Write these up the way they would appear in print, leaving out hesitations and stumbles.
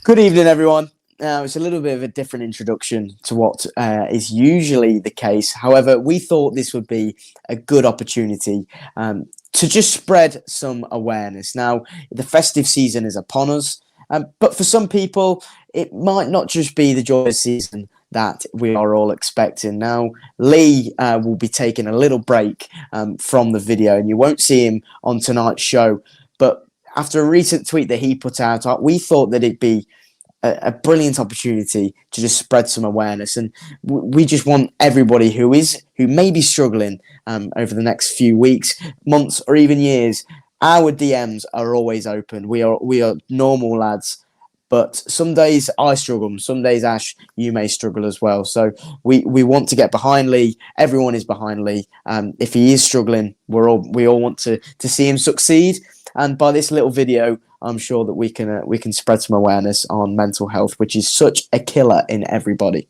Good evening, everyone. It's a little bit of a different introduction to what is usually the case. However, we thought this would be a good opportunity to just spread some awareness. Now, the festive season is upon us, but for some people, it might not just be the joyous season that we are all expecting. Now, Lee will be taking a little break from the video, and you won't see him on tonight's show, but after a recent tweet that he put out, we thought that it'd be a brilliant opportunity to just spread some awareness, and we just want everybody who may be struggling over the next few weeks, months, or even years. Our DMs are always open. We are normal lads, but some days I struggle. Some days, Ash, you may struggle as well. So we want to get behind Lee. Everyone is behind Lee. If he is struggling, we all want to see him succeed. And by this little video, I'm sure that we can spread some awareness on mental health, which is such a killer in everybody.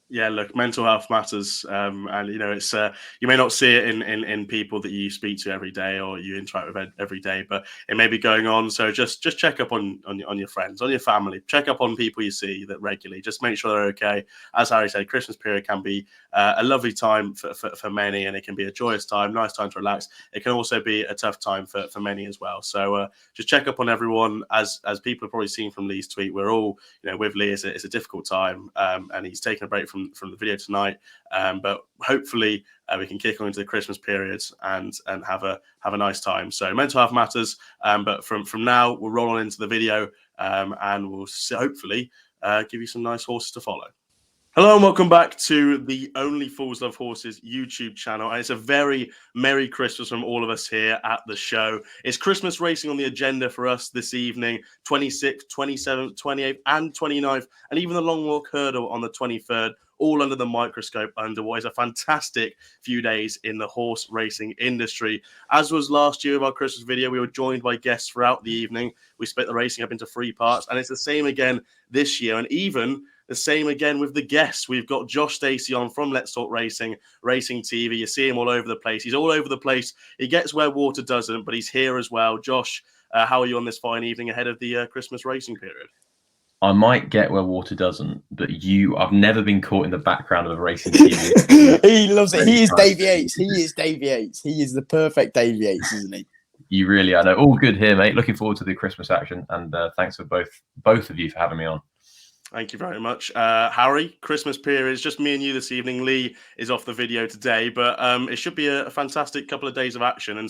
Yeah, look, mental health matters, and you know it's you may not see it in people that you speak to every day or you interact with every day, but it may be going on. So just check up on your friends, on your family, check up on people you see that regularly. Just make sure they're okay. As Harry said, Christmas period can be a lovely time for many, and it can be a joyous time, nice time to relax. It can also be a tough time for many as well. So just check up on everyone. As people have probably seen from Lee's tweet, we're all with Lee. It's a difficult time, and he's taken a break from the video tonight, but hopefully we can kick on into the Christmas period and have a nice time. So mental health matters, but from now we'll roll on into the video, and we'll hopefully give you some nice horses to follow. Hello and welcome back to the Only Fools Love Horses YouTube channel. And it's a very Merry Christmas from all of us here at the show. It's Christmas racing on the agenda for us this evening, 26th, 27th, 28th and 29th, and even the Long Walk Hurdle on the 23rd, all under the microscope under what is a fantastic few days in the horse racing industry. As was last year with our Christmas video, we were joined by guests throughout the evening. We split the racing up into 3 parts, and it's the same again this year, and even the same again with the guests. We've got Josh Stacey on from Let's Talk Racing TV. You see him all over the place. He's all over the place. He gets where water doesn't, but he's here as well. Josh, how are you on this fine evening ahead of the Christmas racing period? I might get where water doesn't, but I've never been caught in the background of a racing TV. He loves it. He is Davey Yates. He is Davey Yates. He is the perfect Davey Yates, isn't he? You really are. No, all good here, mate. Looking forward to the Christmas action, and thanks for both of you for having me on. Thank you very much. Harry, Christmas period. It's just me and you this evening. Lee is off the video today, but it should be a fantastic couple of days of action and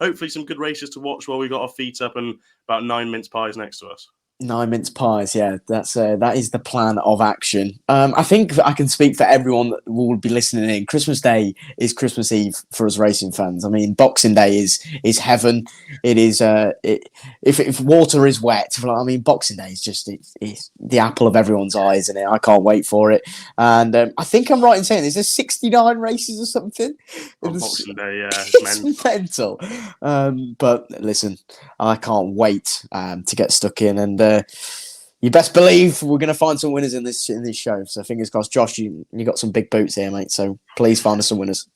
hopefully some good races to watch while we've got our feet up and about 9 mince pies next to us. 9 mince pies, yeah, that is the plan of action. I think I can speak for everyone that will be listening in. Christmas Day is Christmas Eve for us racing fans. I mean, Boxing Day is heaven. It is if water is wet, I mean, Boxing Day is just it's the apple of everyone's eyes, and I can't wait for it. And I think I'm right in saying there's 69 races or something on Boxing Day. Yeah, it's mental. But listen, I can't wait to get stuck in, and you best believe we're going to find some winners in this show. So fingers crossed. Josh, you got some big boots here, mate. So please find us some winners.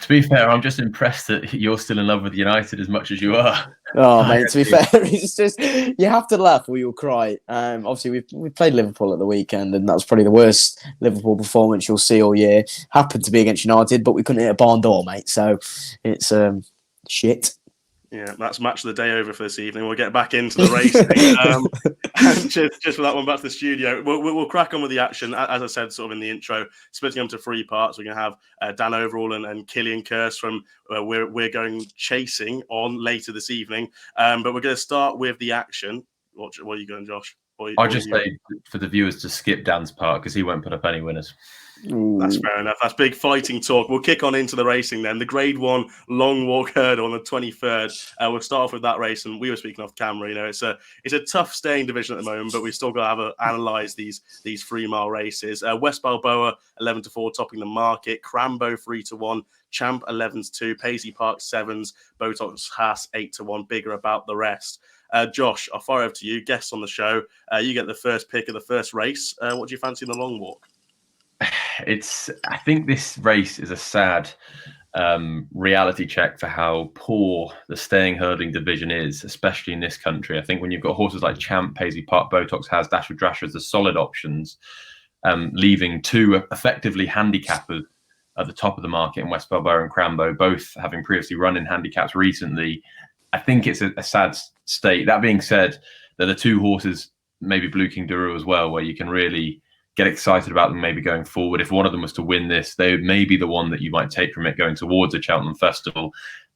To be fair, I'm just impressed that you're still in love with United as much as you are. Oh, mate, to be fair, it's just you have to laugh or you'll cry. Obviously, we played Liverpool at the weekend, and that was probably the worst Liverpool performance you'll see all year. Happened to be against United, but we couldn't hit a barn door, mate. So it's shit. Yeah, that's match of the day over for this evening. We'll get back into the racing. And just for that one, back to the studio. We'll crack on with the action. As I said, sort of in the intro, splitting them to 3 parts. We're going to have Dan Overall and Cillian Kerse from we're going chasing on later this evening. But we're going to start with the action. What are you going, Josh? I'll just say for the viewers to skip Dan's part because he won't put up any winners. Ooh. That's fair enough. That's big fighting talk. We'll kick on into the racing then. The Grade 1 Long Walk Hurdle on the 23rd. We'll start off with that race, and we were speaking off camera. You know, it's a tough staying division at the moment, but we've still got to analyse these 3-mile races. West Balboa 11-4 topping the market. Crambo 3-1. Champ 11-2. Paisley Park 7s. Botox Haas 8-1. Bigger about the rest. Josh, I'll fire over to you. Guests on the show. You get the first pick of the first race. What do you fancy in the long walk? I think this race is a sad reality check for how poor the staying hurdling division is, especially in this country. I think when you've got horses like Champ, Paisley Park, Botox has, Dash with Drasher as the solid options, leaving two effectively handicappers at the top of the market in West Balboa and Crambo, both having previously run in handicaps recently. I think it's a sad state. That being said, there are two horses, maybe Blue King Daru as well, where you can really get excited about them maybe going forward. If one of them was to win this, they may be the one that you might take from it going towards a Cheltenham Festival.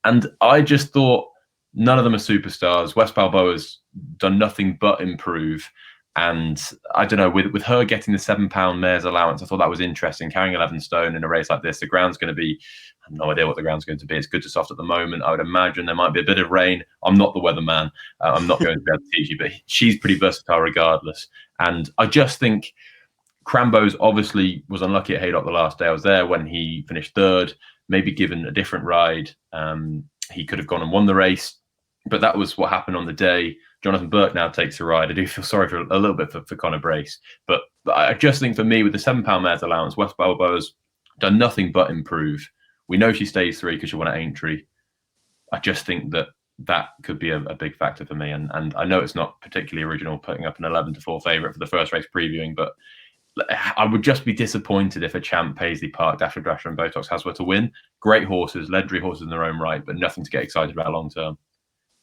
And I just thought none of them are superstars. West Balboa's done nothing but improve. And I don't know, with her getting the £7 mare's allowance, I thought that was interesting. Carrying 11 stone in a race like this, the ground's going to be, I have no idea what the ground's going to be. It's good to soft at the moment. I would imagine there might be a bit of rain. I'm not the weatherman. I'm not going to be able to teach you, but she's pretty versatile regardless. And I just think Crambo's obviously was unlucky at Haydock the last day I was there when he finished third, maybe given a different ride. He could have gone and won the race, but that was what happened on the day. Jonathan Burke now takes a ride. I do feel sorry for a little bit for Conor Brace, but I just think for me, with the £7 mare's allowance, West Balboa's done nothing but improve. We know she stays 3 because she won at Aintree. I just think that could be a big factor for me. And I know it's not particularly original putting up an 11-4 favourite for the first race previewing, but I would just be disappointed if a Champ, Paisley Park, Dasher Drasher and Botox has were to win. Great horses, legendary horses in their own right, but nothing to get excited about long term.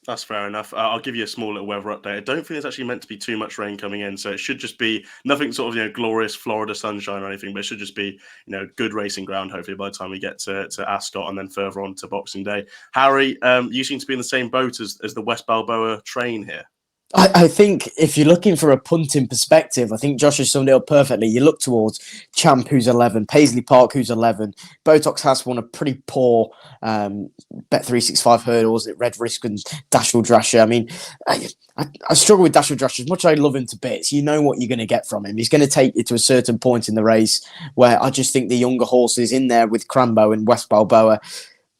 That's fair enough. I'll give you a small little weather update. I don't think there's actually meant to be too much rain coming in, so it should just be nothing sort of glorious Florida sunshine or anything, but it should just be good racing ground. Hopefully by the time we get to Ascot and then further on to Boxing Day. Harry, you seem to be in the same boat as the West Balboa train here. I think if you're looking for a punting perspective, I think Josh has summed it up perfectly. You look towards Champ, who's 11, Paisley Park, who's 11. Botox has won a pretty poor Bet365 hurdles at Red Risk and Dashville Drasher. I mean, I struggle with Dashville Drasher. As much as I love him to bits, you know what you're going to get from him. He's going to take you to a certain point in the race where I just think the younger horses in there with Crambo and West Balboa,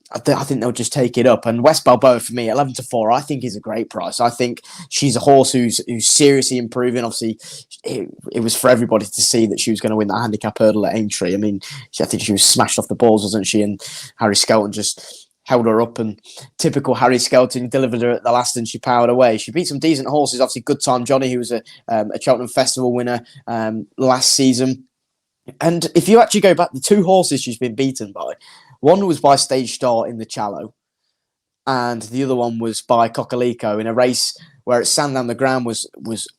I think they'll just take it up. And West Balboa, for me, 11-4, I think is a great price. I think she's a horse who's seriously improving. Obviously, it was for everybody to see that she was going to win that handicap hurdle at Aintree. I mean, I think she was smashed off the balls, wasn't she? And Harry Skelton just held her up, and typical Harry Skelton delivered her at the last and she powered away. She beat some decent horses. Obviously, Good Time Johnny, who was a Cheltenham Festival winner last season. And if you actually go back, the two horses she's been beaten by, one was by Stage Start in the Challow, and the other one was by Cocalico in a race where it's sand down the ground was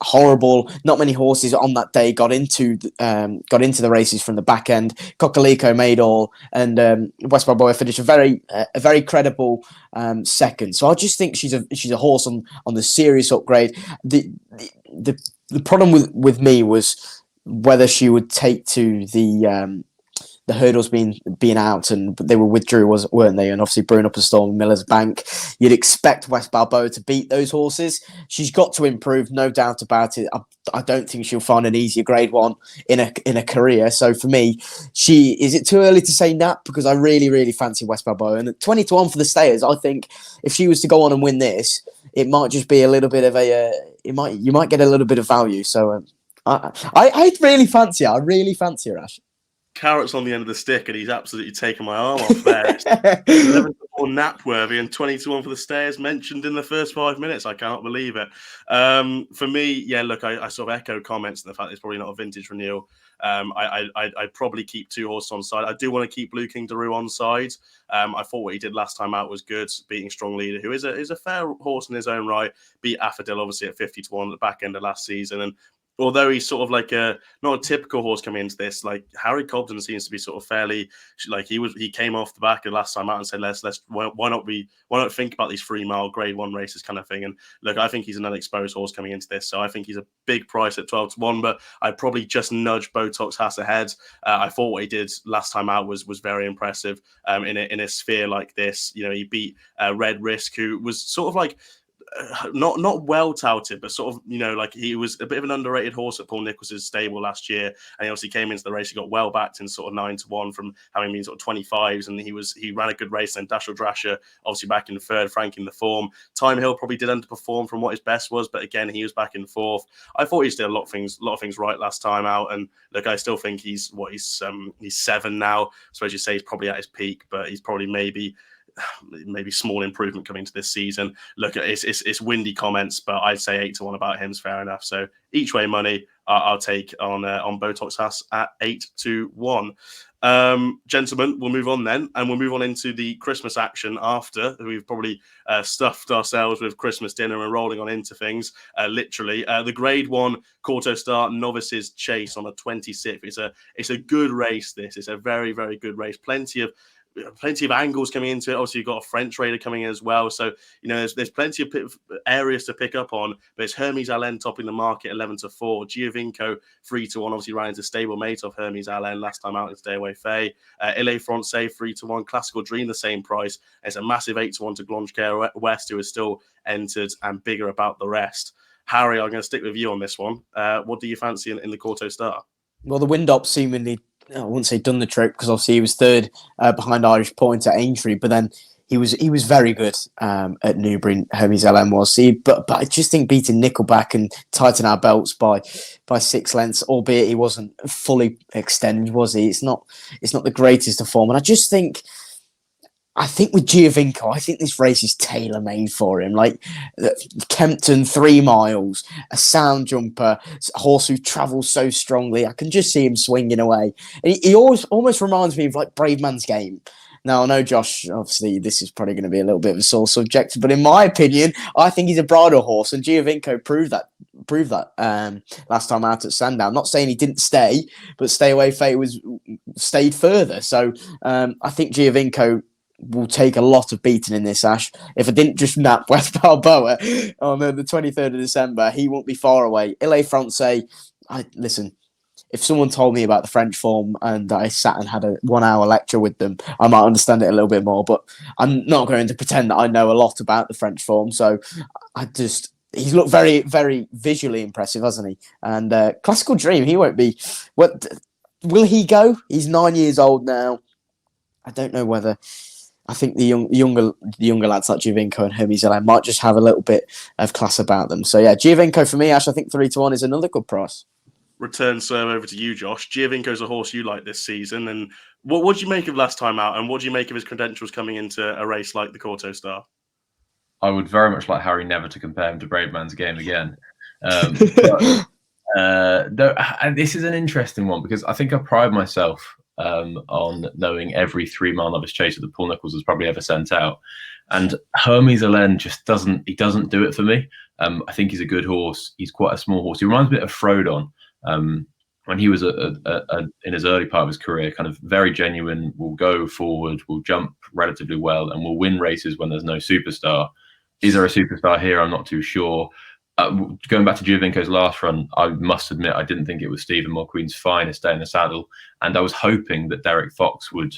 horrible. Not many horses on that day got into the races from the back end. Cocalico made all, and West Balboa finished a very credible second. So I just think she's a horse on the serious upgrade. The problem with me was whether she would take to the hurdles being out, and they were withdrew, weren't they? And obviously Brewing Up a Storm, Miller's Bank. You'd expect West Balboa to beat those horses. She's got to improve, no doubt about it. I don't think she'll find an easier Grade 1 in a career. So for me, is it too early to say nap? Because I really, really fancy West Balboa. And at 20-1 for the stayers, I think if she was to go on and win this, it might just be a little bit of you might get a little bit of value. So I really fancy her. I really fancy her, Ash. Carrot's on the end of the stick, and he's absolutely taken my arm off there. It's 11-4 Napworthy and 20-1 for the stairs mentioned in the first 5 minutes. I cannot believe it. For me, yeah, look, I sort of echo comments on the fact it's probably not a vintage renewal. I'd probably keep two horses on side. I do want to keep Blue King Daru on side. I thought what he did last time out was good, beating Strong Leader, who is a fair horse in his own right. Beat Affadil, obviously, at 50-1 at the back end of last season. And although he's sort of like not a typical horse coming into this, like Harry Cobden seems to be sort of fairly like he came off the back of last time out and said why not think about these 3 mile Grade 1 races kind of thing. And look, I think he's an unexposed horse coming into this, so I think he's a big price at 12-1. But I'd probably just nudge Botox Hass ahead. I thought what he did last time out was very impressive in a sphere like this. He beat Red Risk, who was sort of like not well touted, but sort of, like he was a bit of an underrated horse at Paul Nichols's stable last year, and he obviously came into the race. He got well backed in sort of 9-1 from having been sort of 25s, and he ran a good race. And Dashel Drasher obviously back in third, franking the form. Time Hill probably did underperform from what his best was, but again he was back in fourth. I thought he did a lot of things right last time out, and look, I still think he's 7 now. I suppose you say he's probably at his peak, but he's probably maybe small improvement coming to this season. Look, it's windy comments, but I'd say 8-1 about him's fair enough. So each way money, I'll take on Botox Haas at 8-1. Gentlemen, we'll move on then, and we'll move on into the Christmas action after we've probably stuffed ourselves with Christmas dinner and rolling on into things. Literally, the Grade 1 Kauto Start Novices Chase on the 26th. It's a good race. It's a very, very good race. Plenty of angles coming into it. Obviously, you've got a French raider coming in as well. So, there's plenty of areas to pick up on. But it's Hermes Allen topping the market 11-4. Giovinco 3-1. Obviously, ran into stablemate of Hermes Allen last time out in Stay Away Fay. Ile Francais 3-1. Classical Dream the same price. It's a massive 8-1 to Glonge West, who is still entered, and bigger about the rest. Harry, I'm going to stick with you on this one. What do you fancy in the Kauto Star? Well, the wind up seemingly, I wouldn't say done the trick, because obviously he was third behind Irish Point at Aintree, but then he was very good at Newbury. Hermes LM was. But I just think beating Nickelback and tighten our belts by 6 lengths, albeit he wasn't fully extended, was he? It's not the greatest of form, and I think with Giovinco, I think this race is tailor-made for him. Like Kempton, 3 miles, a sound jumper, a horse who travels so strongly. I can just see him swinging away. And he almost reminds me of like Brave Man's Game. Now, I know, Josh, obviously this is probably going to be a little bit of a sore subject, but in my opinion, I think he's a bridle horse, and Giovinco proved that last time out at Sandown. Not saying he didn't stay, but Stay Away Fay stayed further. So I think Giovinco will take a lot of beating in this, Ash. If I didn't just nap West Balboa on the 23rd of December, he won't be far away. Ile Francais, listen, if someone told me about the French form and I sat and had a 1-hour lecture with them, I might understand it a little bit more, but I'm not going to pretend that I know a lot about the French form. So he's looked very, very visually impressive, hasn't he? And Classical Dream, he won't be. Will he go? He's 9 years old now. I don't know whether. I think the younger lads like Giovinco and Hermes Allen might just have a little bit of class about them. So yeah, Giovinco for me, Ash, I think 3-1 is another good price. Return serve over to you, Josh. Giovinco's a horse you like this season, and what do you make of last time out, and what do you make of his credentials coming into a race like the Kauto Star? I would very much like Harry never to compare him to Brave Man's Game again. This is an interesting one, because I think I pride myself on knowing every 3 mile novice chaser that Paul Nicholls has probably ever sent out, and Hermes Allen just doesn't do it for me. I think he's a good horse. He's quite a small horse. He reminds me of Frodon when he was in his early part of his career, kind of very genuine, will go forward, will jump relatively well, and will win races when there's no superstar. Is there a superstar here? I'm not too sure. Going back to Giovinco's last run, I must admit I didn't think it was Stephen Mulqueen's finest day in the saddle, and I was hoping that Derek Fox would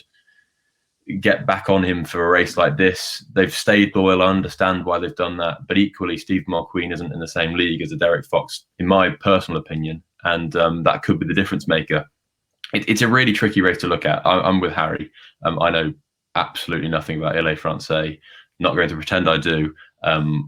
get back on him for a race like this. They've stayed loyal. I understand why they've done that, but equally, Steve Mulqueen isn't in the same league as a Derek Fox, in my personal opinion, and that could be the difference maker. It's a really tricky race to look at. I'm with Harry. I know absolutely nothing about Ile Francais. Not going to pretend I do.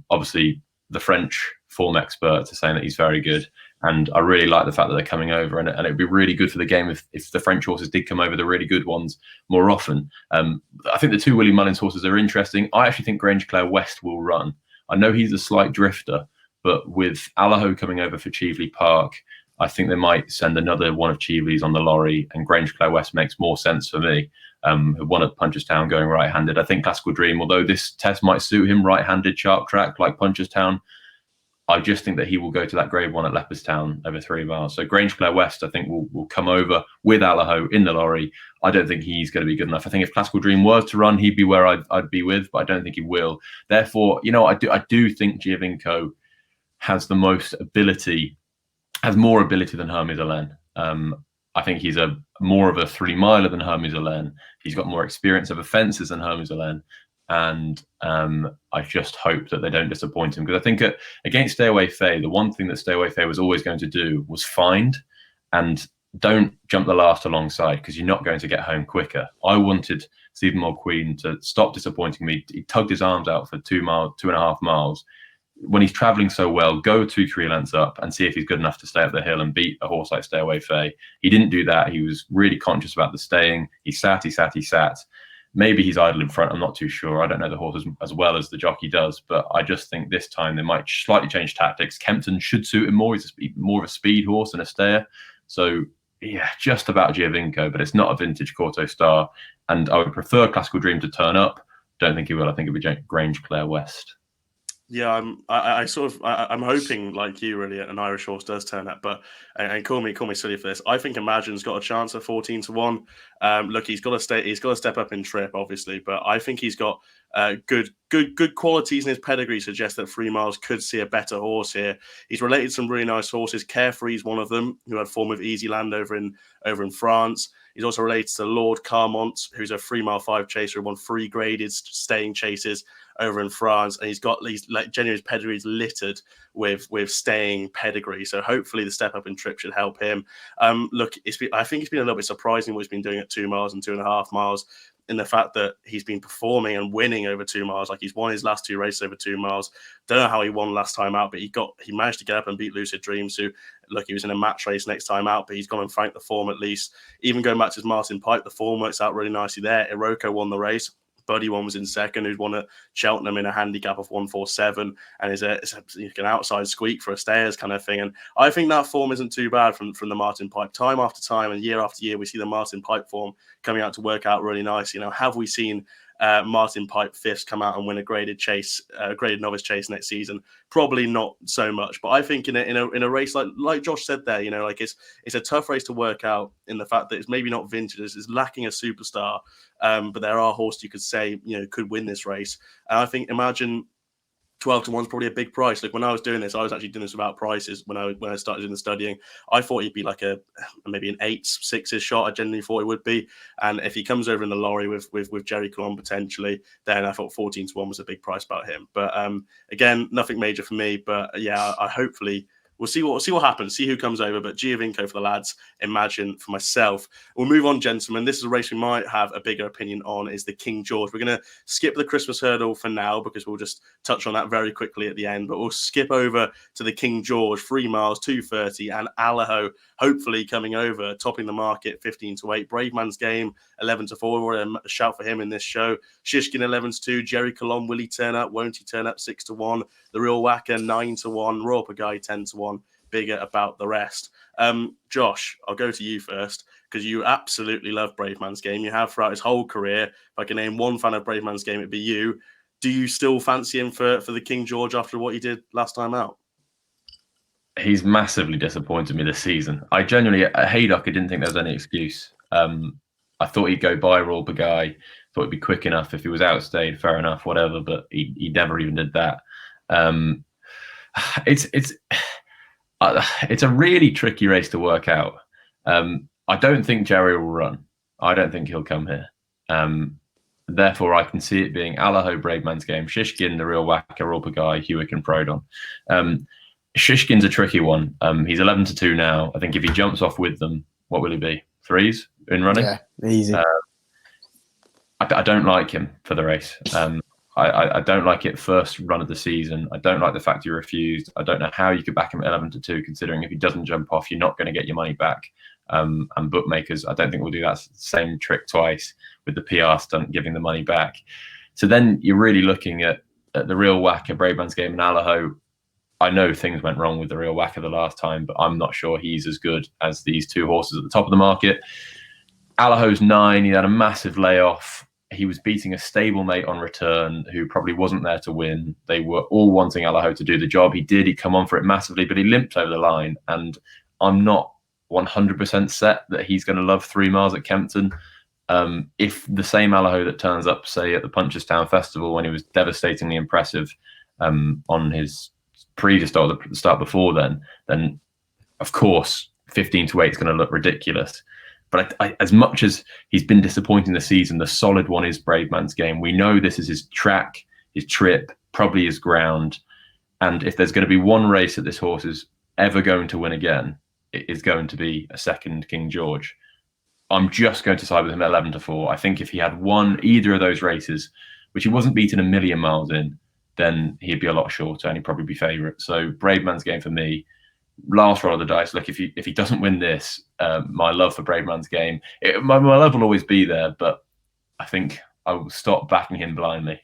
Obviously, the French form experts are saying that he's very good, and I really like the fact that they're coming over, and it'd be really good for the game if the French horses did come over, the really good ones, more often. I think the 2 Willie Mullins horses are interesting. I actually think Grange Clare West will run. I know he's a slight drifter, but with Allaho coming over for Cheveley Park, I think they might send another one of Cheveley's on the lorry, and Grange Clare West makes more sense for me. Who won at Punchestown going right-handed. I think Classical Dream, although this test might suit him, right-handed sharp track like Punchestown, I just think that he will go to that Grade 1 at Leopardstown over 3 miles. So Grange Clare West, I think, will come over with Allaho in the lorry. I don't think he's going to be good enough. I think if Classical Dream was to run, he'd be where I'd be with, but I don't think he will. Therefore, I do think Giovinco has the most ability, has more ability than Hermes Allen. I think he's more of a 3 miler than Hermes Allen. He's got more experience over fences than Hermes Allen. and I just hope that they don't disappoint him, because I think against Stay Away Faye, the one thing that Stay Away Faye was always going to do was find and don't jump the last alongside, because you're not going to get home quicker. I wanted Stephen Mulqueen to stop disappointing me. He tugged his arms out for 2.5 miles. When he's travelling so well, go 2-3 lengths up and see if he's good enough to stay up the hill and beat a horse like Stay Away Faye. He didn't do that. He was really conscious about the staying. He sat. Maybe he's idle in front. I'm not too sure. I don't know the horse as well as the jockey does, but I just think this time they might slightly change tactics. Kempton should suit him more. He's more of a speed horse than a stayer. So, yeah, just about Giovinco, but it's not a vintage Kauto star. And I would prefer Classical Dream to turn up. Don't think he will. I think it'll be Grange Clare West. Yeah, I'm hoping, like you, really, an Irish horse does turn up. But and call me silly for this. I think Imagine's got a chance at 14-1. Look, he's got to step up in trip, obviously, but I think he's got good qualities in his pedigree. Suggest that 3 miles could see a better horse here. He's related to some really nice horses. Carefree's one of them, who had form of Easy Land over in France. He's also related to Lord Carmont, who's a 3 mile 5 chaser who won 3 graded staying chases over in France, and he's genuine pedigree is littered with staying pedigree. So hopefully the step up in trip should help him. Look, I think it's been a little bit surprising what he's been doing at 2 miles and 2.5 miles, in the fact that he's been performing and winning over 2 miles. Like, he's won his last 2 races over 2 miles. Don't know how he won last time out, but he managed to get up and beat Lucid Dreams, who, look, he was in a match race next time out, but he's gone and franked the form at least. Even going back to his Martin Pipe, the form works out really nicely there. Iroko won the race. Buddy One was in second, who'd won at Cheltenham in a handicap of 147, and is an outside squeak for a stayers kind of thing. And I think that form isn't too bad from the Martin Pipe. Time after time and year after year, we see the Martin Pipe form coming out to work out really nice. Have we seen Martin Pipe fifths come out and win a graded novice chase next season? Probably not so much, but I think in a race like Josh said there, it's a tough race to work out, in the fact that it's maybe not vintage, it's lacking a superstar, but there are horses you could say could win this race. And I think Imagine 12-1 is probably a big price. Like, when I was doing this, I was actually doing this without prices. When I started doing the studying, I thought he'd be like maybe an 8-6 shot. I genuinely thought he would be. And if he comes over in the lorry with Jerry Colon potentially, then I thought 14-1 was a big price about him. But again, nothing major for me. But yeah, I hopefully we'll see what happens, see who comes over. But Giovinco for the lads, Imagine for myself. We'll move on, gentlemen. This is a race we might have a bigger opinion on, is the King George. We're going to skip the Christmas hurdle for now, because we'll just touch on that very quickly at the end. But we'll skip over to the King George, 3 miles, 2:30, and Allaho hopefully coming over, topping the market 15-8. Brave Man's Game 11-4. We're going to shout for him in this show. Shishkin 11-2. Jerry Colon, will he turn up? Won't he turn up? 6-1. The Real Whacker 9-1. Royal Pagaille 10-1. Bigger about the rest. Josh, I'll go to you first, because you absolutely love Brave Man's Game. You have throughout his whole career. If I can name one fan of Brave Man's Game, it'd be you. Do you still fancy him for the King George after what he did last time out? He's massively disappointed me this season. I genuinely, at Haydock, I didn't think there was any excuse. I thought he'd go by Royal Pagaille. Thought he'd be quick enough. If he was outstayed, fair enough, whatever. But he never even did that. It's a really tricky race to work out. I don't think Jerry will run. I don't think he'll come here. Therefore, I can see it being Allaho, Brave Man's Game, Shishkin, the Real Whacker, Royal Pagaille, Hewick, and Prodon. Shishkin's a tricky one. He's 11-2 now. I think if he jumps off with them, what will he be? 3s in running? Yeah, easy. I don't like him for the race. I don't like it first run of the season. I don't like the fact he refused. I don't know how you could back him at 11-2, considering if he doesn't jump off, you're not going to get your money back. And bookmakers, I don't think will do that same trick twice with the PR stunt, giving the money back. So then you're really looking at the Real Whacker, Brave Man's Game, and Allaho. I know things went wrong with the Real Whacker the last time, but I'm not sure he's as good as these two horses at the top of the market. Allaho's 9. He had a massive layoff. He was beating a stablemate on return who probably wasn't there to win. They were all wanting Allaho to do the job. He did. He'd come on for it massively, but he limped over the line. And I'm not 100% set that he's going to love 3 miles at Kempton. If the same Allaho that turns up, say, at the Punchestown Festival when he was devastatingly impressive on his previous start, the start before then of course 15-8 is going to look ridiculous. But as much as he's been disappointing this season, the solid one is Braveman's Game. We know this is his track, his trip, probably his ground. And if there's going to be one race that this horse is ever going to win again, it is going to be a second King George. I'm just going to side with him at 11-4. I think if he had won either of those races, which he wasn't beaten a million miles in, then he'd be a lot shorter and he'd probably be favourite. So Braveman's Game for me. Last roll of the dice. Look, if he doesn't win this, my love for Braveman's Game, my love will always be there, but I think I will stop backing him blindly.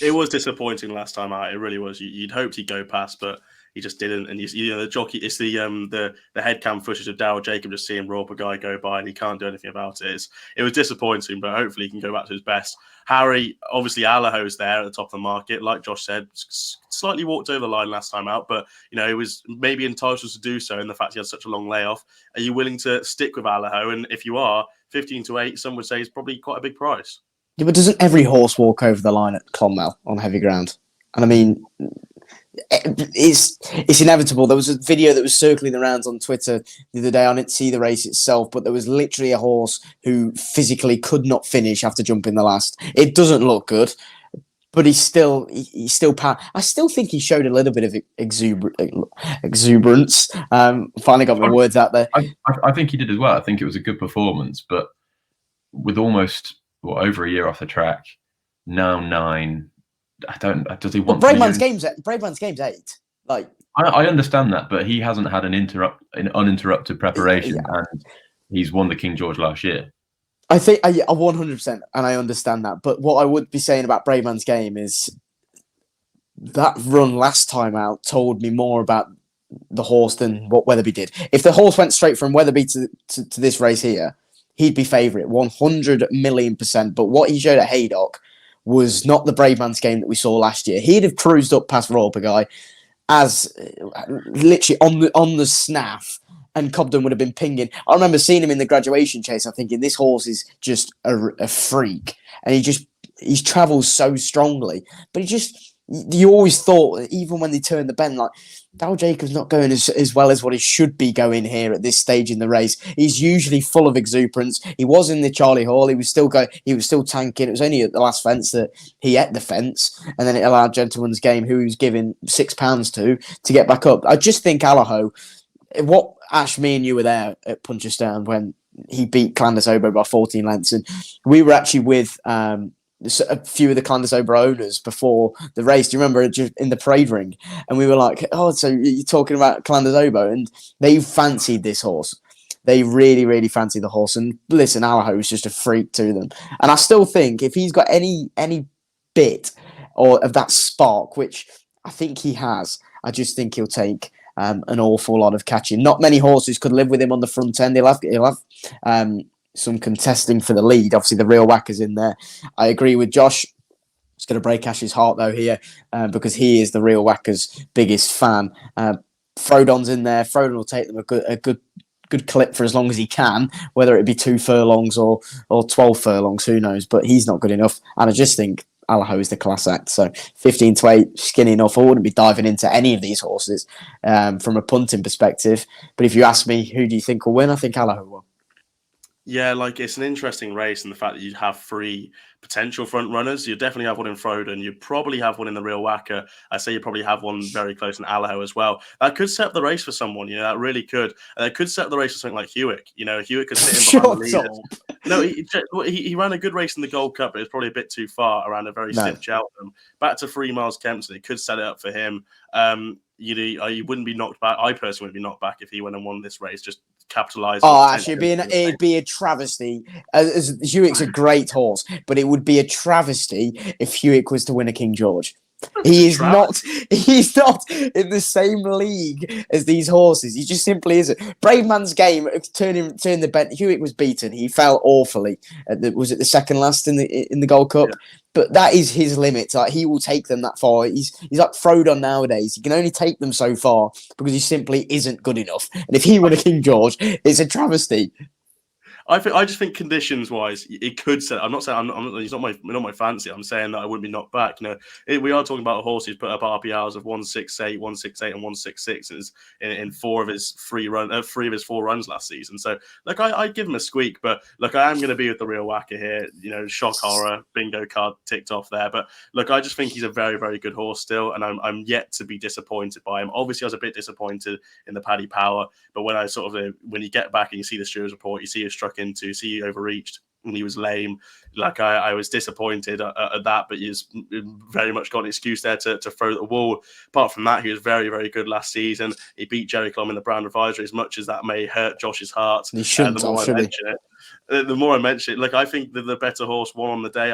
It was disappointing last time out. It really was. You'd hoped he'd go past, but he just didn't. And the jockey, it's the head cam footage of Daryl Jacob just seeing Roper Guy go by, and he can't do anything about it. It was disappointing, but hopefully he can go back to his best. Harry, obviously Allaho's there at the top of the market, like Josh said, slightly walked over the line last time out, but he was maybe entitled to do so in the fact he had such a long layoff. Are you willing to stick with Allaho? And if you are, 15-8, some would say is probably quite a big price. Yeah, but doesn't every horse walk over the line at Clonmel on heavy ground? And I mean, it's inevitable. There was a video that was circling around on Twitter the other day. I didn't see the race itself, but there was literally a horse who physically could not finish after jumping the last. It doesn't look good, but he's still I still think he showed a little bit of exuberance. Finally got my words out there. I think he did as well. I think it was a good performance, but with almost over a year off the track, now 9. Does he want? Braveman's Game's 8. Like I understand that, but he hasn't had an uninterrupted preparation, and he's won the King George last year. I think 100%, and I understand that. But what I would be saying about Braveman's Game is that run last time out told me more about the horse than what Weatherby did. If the horse went straight from Weatherby to this race here, he'd be favourite 100 million%. But what he showed at Haydock was not the Braveman's Game that we saw last year. He'd have cruised up past Roper Guy as literally on the snaff, and Cobden would have been pinging. I remember seeing him in the graduation chase. I'm thinking this horse is just a freak, and he travels so strongly. But you always thought, even when they turned the bend, like Daryl Jacobs not going as well as what he should be going here at this stage in the race. He's usually full of exuberance. He was in the Charlie Hall. He was still tanking. It was only at the last fence that he ate the fence, and then it allowed Gentleman's Game, who he was giving £6 to get back up. I just think Allaho. What Ash, me and you were there at Punchestown when he beat Clandis Obo by 14 lengths, and we were actually with a few of the Clandis Obo owners before the race. Do you remember in the parade ring? And we were like, "Oh, so you're talking about Clandis Obo?" And they fancied this horse. They really, really fancied the horse. And listen, Allaho is just a freak to them. And I still think if he's got any bit or of that spark, which I think he has, I just think he'll take an awful lot of catching. Not many horses could live with him on the front end. He'll have some contesting for the lead. Obviously, the real whacker's in there. I agree with Josh. It's going to break Ash's heart, though, here, because he is the real whacker's biggest fan. Frodon's in there. Frodon will take them a good clip for as long as he can, whether it be 2 furlongs or 12 furlongs, who knows. But he's not good enough. And I just think Allaho is the class act. So 15-8, skinny enough. I wouldn't be diving into any of these horses from a punting perspective. But if you ask me, who do you think will win? I think Allaho will. Yeah, like it's an interesting race in the fact that you'd have 3 potential front runners. You definitely have one in Frodon. You probably have one in the Real Whacker. I say you probably have one very close in Allaho as well. That could set up the race for someone. That really could. And that could set up the race for something like Hewitt. Hewitt could sit in behind the leader. No, he ran a good race in the Gold Cup, but it was probably a bit too far around a very stiff Cheltenham. Back to 3 miles Kempton. It could set it up for him. You wouldn't be knocked back. I personally would be knocked back if he went and won this race. Just capitalise. Oh, actually, it'd be a travesty. Hewitt's a great horse, but it would be a travesty if Hewitt was to win a King George. He's not in the same league as these horses. He just simply isn't. Braveman's Game, turn the bent. Hewitt was beaten. He fell awfully. Was it the second last in the Gold Cup? Yeah. But that is his limit. Like, he will take them that far. He's like Frodon nowadays. He can only take them so far because he simply isn't good enough. And if he won a King George, it's a travesty. I just think conditions wise, it could set. I'm not saying he's not my fancy. I'm saying that I wouldn't be knocked back. We are talking about a horse who's put up RPRs of 168, 168, and 166 in three of his 4 runs last season. So look, I'd give him a squeak, but look, I am going to be with the real whacker here. Shock horror, bingo card ticked off there. But look, I just think he's a very, very good horse still, and I'm yet to be disappointed by him. Obviously, I was a bit disappointed in the Paddy Power, but when when you get back and you see the stewards report, you see he struck into, see he overreached, and he was lame. Like I was disappointed at that, but he's very much got an excuse there to throw at the wall. Apart from that, he was very, very good last season. He beat Jerry Clum in the Brand Advisory, as much as that may hurt Josh's heart. He shouldn't, the more I mention it, look, I think the better horse won on the day.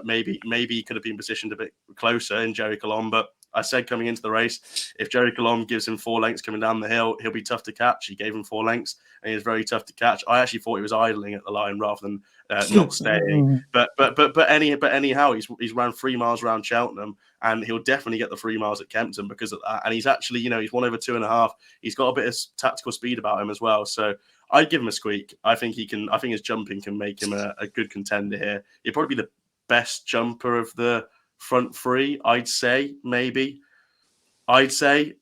Maybe he could have been positioned a bit closer in Jerry Colomb, but I said coming into the race, if Jerry Colomb gives him 4 lengths coming down the hill, he'll be tough to catch. He gave him 4 lengths, and he was very tough to catch. I actually thought he was idling at the line rather than not staying. But anyhow, he's ran 3 miles around Cheltenham, and he'll definitely get the 3 miles at Kempton because of that. And he's actually, he's won over 2.5. He's got a bit of tactical speed about him as well. So I'd give him a squeak. I think his jumping can make him a good contender here. He'd probably be the best jumper of the front 3, I'd say, maybe. I'd say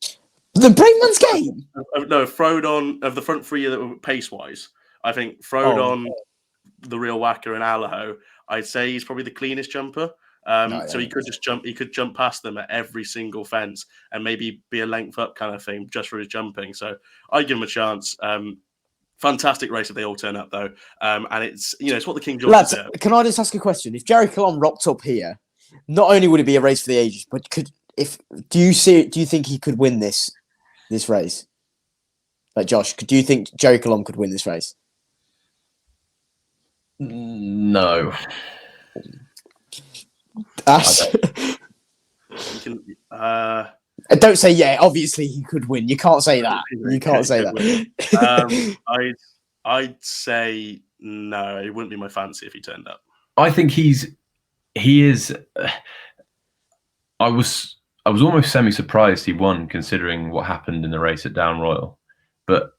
the Brainman's game. No, Frodon of the front 3 pace-wise. I think Frodon, the real whacker, and Allaho, I'd say he's probably the cleanest jumper. So he could just jump. He could jump past them at every single fence and maybe be a length up kind of thing just for his jumping. So I'd give him a chance. Fantastic race if they all turn up though, and it's what the King George. Lads, can I just ask a question? If Jerry Colomb rocked up here, not only would it be a race for the ages, but do you think he could win this race? Like Josh, do you think Jerry Colomb could win this race? No. Don't say yeah. Obviously, he could win. You can't say that. You can't say that. I'd say no. It wouldn't be my fancy if he turned up. I think he is. I was almost semi-surprised he won, considering what happened in the race at Down Royal. But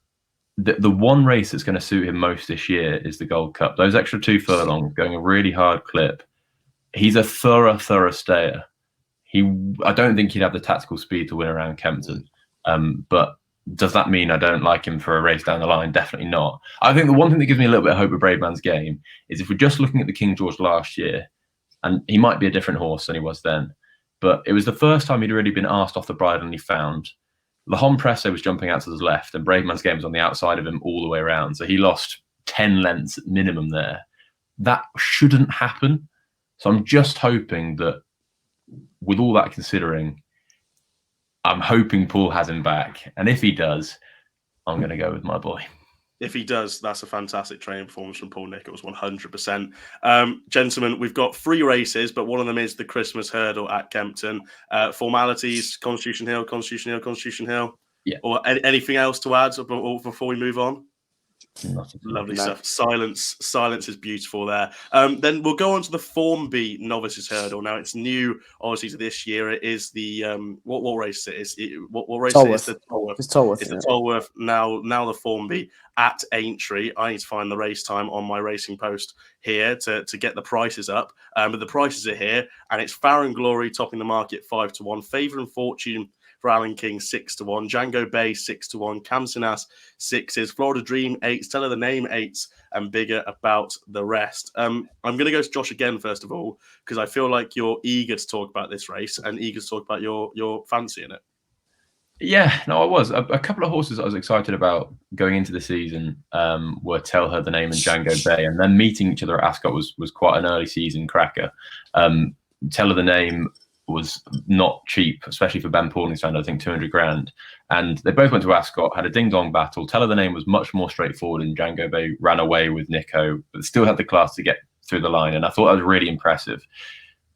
the one race that's going to suit him most this year is the Gold Cup. Those extra 2 furlongs, going a really hard clip. He's a thorough stayer. I don't think he'd have the tactical speed to win around Kempton. But does that mean I don't like him for a race down the line? Definitely not. I think the one thing that gives me a little bit of hope with Brave Man's Game is if we're just looking at the King George last year, and he might be a different horse than he was then, but it was the first time he'd really been asked off the bridle and he found. Le Homme Presse was jumping out to the left and Brave Man's Game was on the outside of him all the way around. So he lost 10 lengths at minimum there. That shouldn't happen. So I'm just hoping that with all that considering, I'm hoping Paul has him back. And if he does, I'm going to go with my boy. If he does, that's a fantastic training performance from Paul Nichols, 100%. Gentlemen, we've got 3 races, but one of them is the Christmas Hurdle at Kempton. Formalities, Constitution Hill. Yeah. Or anything else to add before we move on? Lovely stuff. Silence is beautiful there. Then we'll go on to the Tormby Novices Hurdle. Now it's new, obviously, to this year. It is the what race it is? What race Tolworth. it is? The Tolworth. It's Tolworth. It's the Tolworth. Now the Formby at Aintree. I need to find the race time on my racing post here to get the prices up. But the prices are here, and it's Farron Glory topping the market 5-1. Favour and Fortune for Alan King 6-1, Django Bay 6-1, Camsinas 6s, Florida Dream 8s, Tell Her the Name 8s, and bigger about the rest. I'm going to go to Josh again first of all because I feel like you're eager to talk about this race and eager to talk about your fancy in it. Yeah, no, I was. A couple of horses I was excited about going into the season were Tell Her the Name and Django Bay, and then meeting each other at Ascot was quite an early season cracker. Tell Her the Name was not cheap, especially for Ben Pauling's stand, I think 200 grand. And they both went to Ascot, had a ding-dong battle. Tell Her the Name was much more straightforward, and Django Bay ran away with Nico, but still had the class to get through the line. And I thought that was really impressive.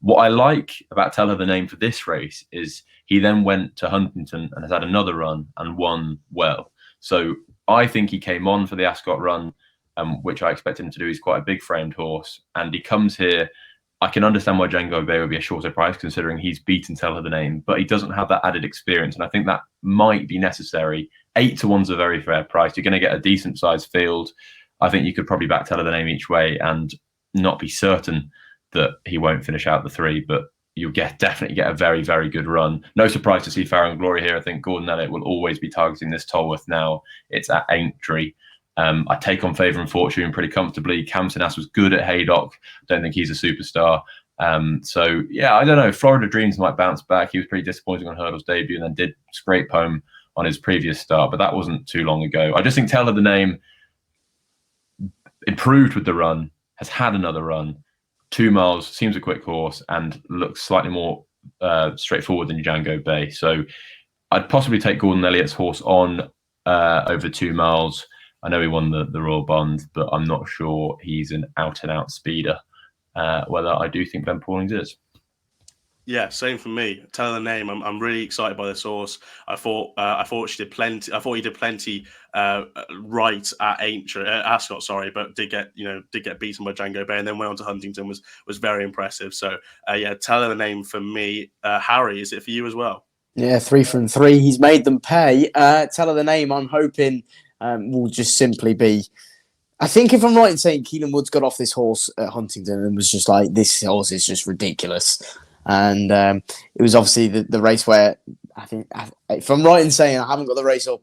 What I like about Tell Her the Name for this race is he then went to Huntington and has had another run and won well. So I think he came on for the Ascot run, which I expected him to do. He's quite a big framed horse, and he comes here. I can understand why Django Bay would be a shorter price considering he's beaten Tell Her the Name, but he doesn't have that added experience, and I think that might be necessary. 8-1's a very fair price. You're going to get a decent sized field. I think you could probably back Tell of the Name each way and not be certain that he won't finish out the 3, but you'll definitely get a very, very good run. No surprise to see Farrow and Glory here. I think Gordon Elliott will always be targeting this Tolworth now. It's at Aintree. I take on Favour and Fortune pretty comfortably. Camsonas was good at Haydock. Don't think he's a superstar. So, yeah, I don't know. Florida Dreams might bounce back. He was pretty disappointing on Hurdle's debut and then did scrape home on his previous start, but that wasn't too long ago. I just think Tell of the Name improved with the run, has had another run. 2 miles, seems a quick horse and looks slightly more straightforward than Django Bay. So I'd possibly take Gordon Elliott's horse on over 2 miles. I know he won the Royal Bond, but I'm not sure he's an out-and-out speeder, whether I do think Ben Paulings is. Yeah, same for me. Tell of the Name. I'm really excited by this horse. I thought she did plenty. I thought he did plenty right at Ascot, but did get beaten by Django Bay and then went on to Huntington. Was very impressive. So yeah, Tell of the Name for me. Harry, is it for you as well? Yeah, 3 from 3. He's made them pay. Tell of the Name. I'm hoping will just simply be. I think if I'm right in saying Keelan Woods got off this horse at Huntington and was just like, this horse is just ridiculous. And it was obviously the race where I think, if I'm right in saying I haven't got the race up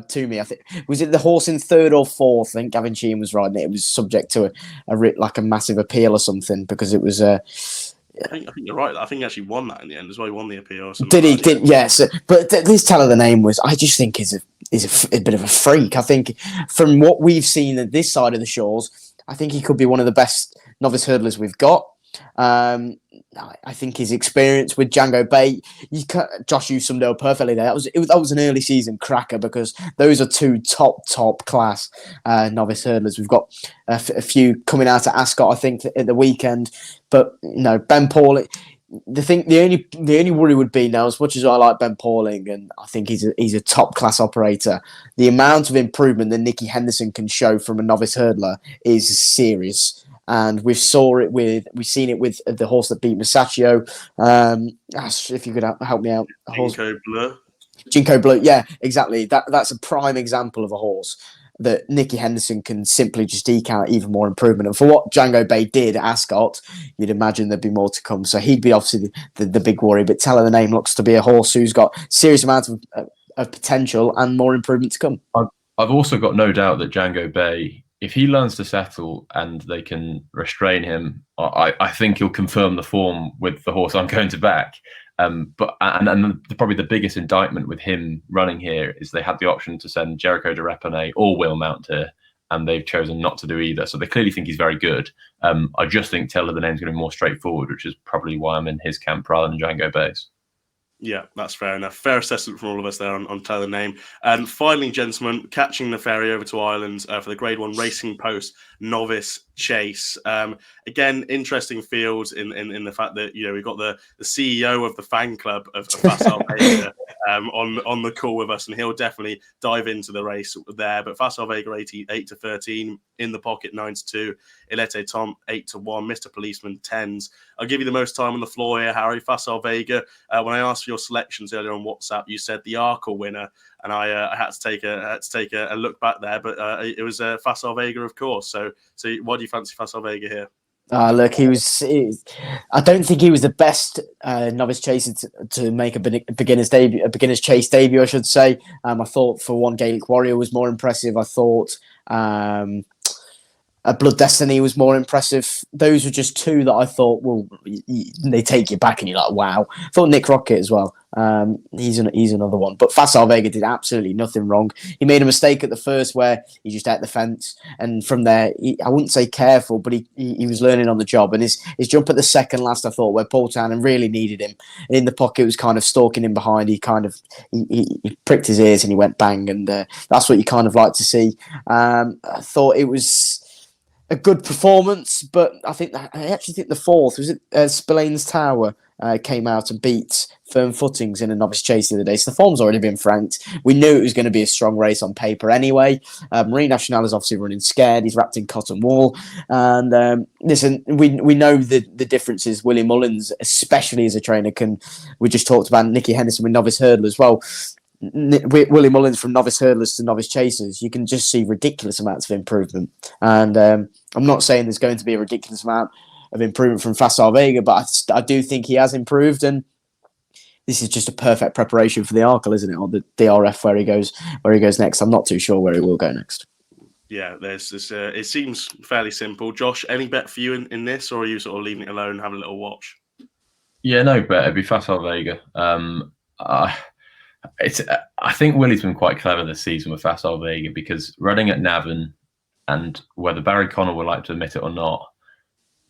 to me, I think was it the horse in 3rd or 4th? I think Gavin Sheehan was riding it. It was subject to a massive appeal or something because it was. I think you're right. I think he actually won that in the end as well. He won the appeal. Or something. Did he? Yes. But this Tell of the Name was. I just think is a bit of a freak. I think from what we've seen at this side of the shores, I think he could be one of the best novice hurdlers we've got. I think his experience with Django Bay, Josh, you summed it up perfectly there. That was an early season cracker because those are 2 top class novice hurdlers. We've got a few coming out at Ascot, I think, at the weekend. But Ben Pauling. The only worry would be now, as much as I like Ben Pauling and I think he's a top class operator, the amount of improvement that Nicky Henderson can show from a novice hurdler is serious. And we've seen it with the horse that beat Masaccio. If you could help me out, Ginkgo Bleu. Yeah, exactly. That's a prime example of a horse that Nicky Henderson can simply just eke out even more improvement. And for what Django Bay did at Ascot, you'd imagine there'd be more to come. So he'd be obviously the big worry. But Tell of the Name looks to be a horse who's got serious amounts of potential and more improvement to come. I've also got no doubt that Django Bay, if he learns to settle and they can restrain him, I think he'll confirm the form with the horse I'm going to back. But probably the biggest indictment with him running here is they had the option to send Jericho de Reponnet or Will Mount here, and they've chosen not to do either. So they clearly think he's very good. I just think Tell of the Name's going to be more straightforward, which is probably why I'm in his camp rather than Django Bay's. Yeah, that's fair enough. Fair assessment from all of us there on Tell the Name. And finally, gentlemen, catching the ferry over to Ireland for the Grade 1 Racing Post Novice Chase. Again, interesting field in the fact that we've got the CEO of the fan club of Facile Vega on the call with us, and he'll definitely dive into the race there. But Facile Vega 8-13, in the pocket 9-2, Ilete Tom 8-1, Mr. Policeman 10s. I'll give you the most time on the floor here, Harry. Facile Vega. When I asked for your selections earlier on WhatsApp, you said the Arkle winner, and I had to take a look back there, but it was Facile Vega, of course. So why do you fancy Facile Vega here? Look, I don't think he was the best novice chaser to make a beginner's chase debut, I should say. I thought for one, Gaelic Warrior was more impressive. I thought Blood Destiny was more impressive. Those were just 2 that I thought, well, they take you back and you're like, wow. I thought Nick Rocket as well. He's another one. But Facile Vega did absolutely nothing wrong. He made a mistake at the first where he just ate the fence. And from there, I wouldn't say careful, but he was learning on the job. And his jump at the second last, I thought, where Paul Townend really needed him. In the pocket, was kind of stalking him behind. He pricked his ears and he went bang. And that's what you kind of like to see. I thought it was a good performance, but I actually think the 4th was it Spillane's Tower came out and beat Firm Footings in a novice chase the other day. So the form's already been franked. We knew it was going to be a strong race on paper anyway. Marie Nationale is obviously running scared. He's wrapped in cotton wool. And listen, we know the differences. Willie Mullins, especially as a trainer, we just talked about Nicky Henderson with novice hurdle as well. Willie Mullins from novice hurdlers to novice chasers, you can just see ridiculous amounts of improvement. And I'm not saying there's going to be a ridiculous amount of improvement from Faugheen Vega, but I do think he has improved, and this is just a perfect preparation for the Arkle, isn't it? Or the DRF where he goes next. I'm not too sure where he will go next. Yeah, there's this. It seems fairly simple. Josh, any bet for you in this, or are you sort of leaving it alone and having a little watch? Yeah, no bet. It'd be Faugheen Vega. I think Willie's been quite clever this season with Faugheen Vega, because running at Navan, and whether Barry Connell would like to admit it or not,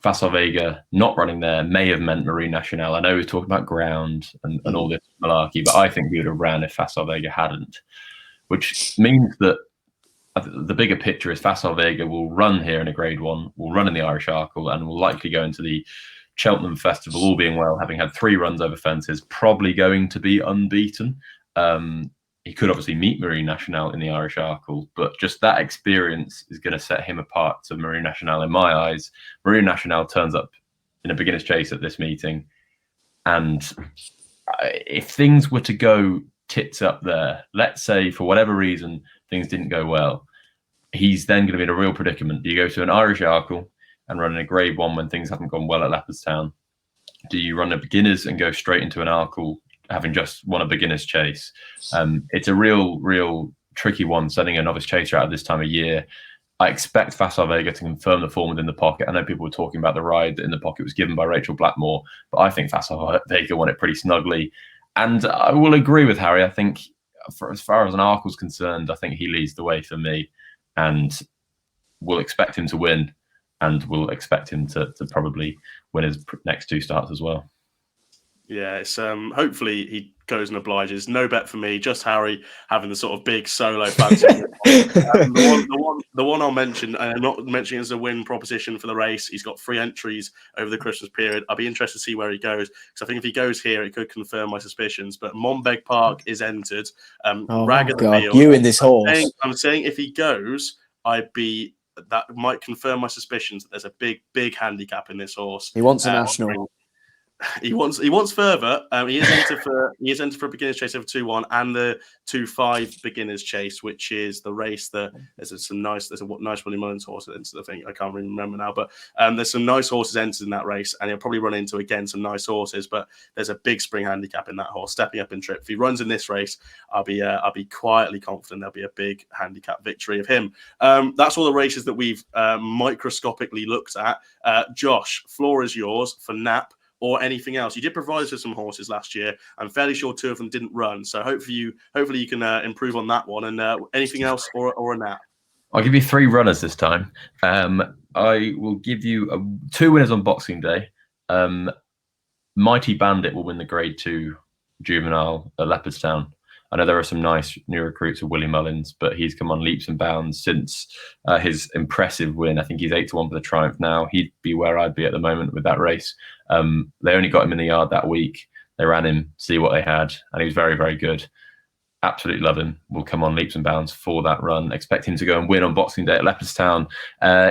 Faugheen Vega not running there may have meant Marine Nationale. I know he's talking about ground and all this malarkey, but I think he would have ran if Faugheen Vega hadn't, which means that the bigger picture is Faugheen Vega will run here in a Grade 1, will run in the Irish Arkle, and will likely go into the Cheltenham Festival, all being well, having had 3 runs over fences, probably going to be unbeaten. He could obviously meet Marine Nationale in the Irish Arkle, but just that experience is going to set him apart to Marine Nationale in my eyes. Marine Nationale turns up in a beginner's chase at this meeting, and if things were to go tits up there, let's say for whatever reason things didn't go well, he's then going to be in a real predicament. Do you go to an Irish Arkle and run in a Grade 1 when things haven't gone well at Leopardstown? Do you run a beginners and go straight into an Arkle having just won a beginner's chase? It's a real tricky one, sending a novice chaser out at this time of year. I expect Faugheen Vega to confirm the form within the pocket. I know people were talking about the ride in the pocket was given by Rachel Blackmore, but I think Faugheen Vega won it pretty snugly. And I will agree with Harry. I think as far as an Arkle's concerned, I think he leads the way for me, and we'll expect him to win, and we'll expect him to probably win his next 2 starts as well. Yeah, it's hopefully he goes and obliges. No bet for me, just Harry having the sort of big solo fancy. The one I'll mention, and I'm not mentioning as a win proposition for the race, he's got 3 entries over the Christmas period. I'll be interested to see where he goes, because I think if he goes here, it could confirm my suspicions. But Monbeg Park is entered. Oh God, you in this horse. I'm saying if he goes, that might confirm my suspicions that there's a big handicap in this horse. He wants a national. He wants further. He is entered for a beginner's chase over 2-1 and the 2-5 beginners chase, which is the race that there's a nice Willie Mullins horse into the thing. I can't really remember now, but there's some nice horses entered in that race, and he'll probably run into again some nice horses. But there's a big spring handicap in that horse, stepping up in trip. If he runs in this race, I'll be quietly confident there'll be a big handicap victory of him. That's all the races that we've microscopically looked at. Josh, floor is yours for Nap or anything else. You did provide us with some horses last year. I'm fairly sure 2 of them didn't run, so hopefully you can improve on that one. And anything else or a Nap? I'll give you 3 runners this time. I will give you 2 winners on Boxing Day. Mighty Bandit will win the Grade 2 juvenile at Leopardstown. I know there are some nice new recruits with Willie Mullins, but he's come on leaps and bounds since his impressive win. I think he's 8-1 for the Triumph now. He'd be where I'd be at the moment with that race. They only got him in the yard that week. They ran him, see what they had, and he was very, very good. Absolutely love him. Will come on leaps and bounds for that run. Expect him to go and win on Boxing Day at Leopardstown.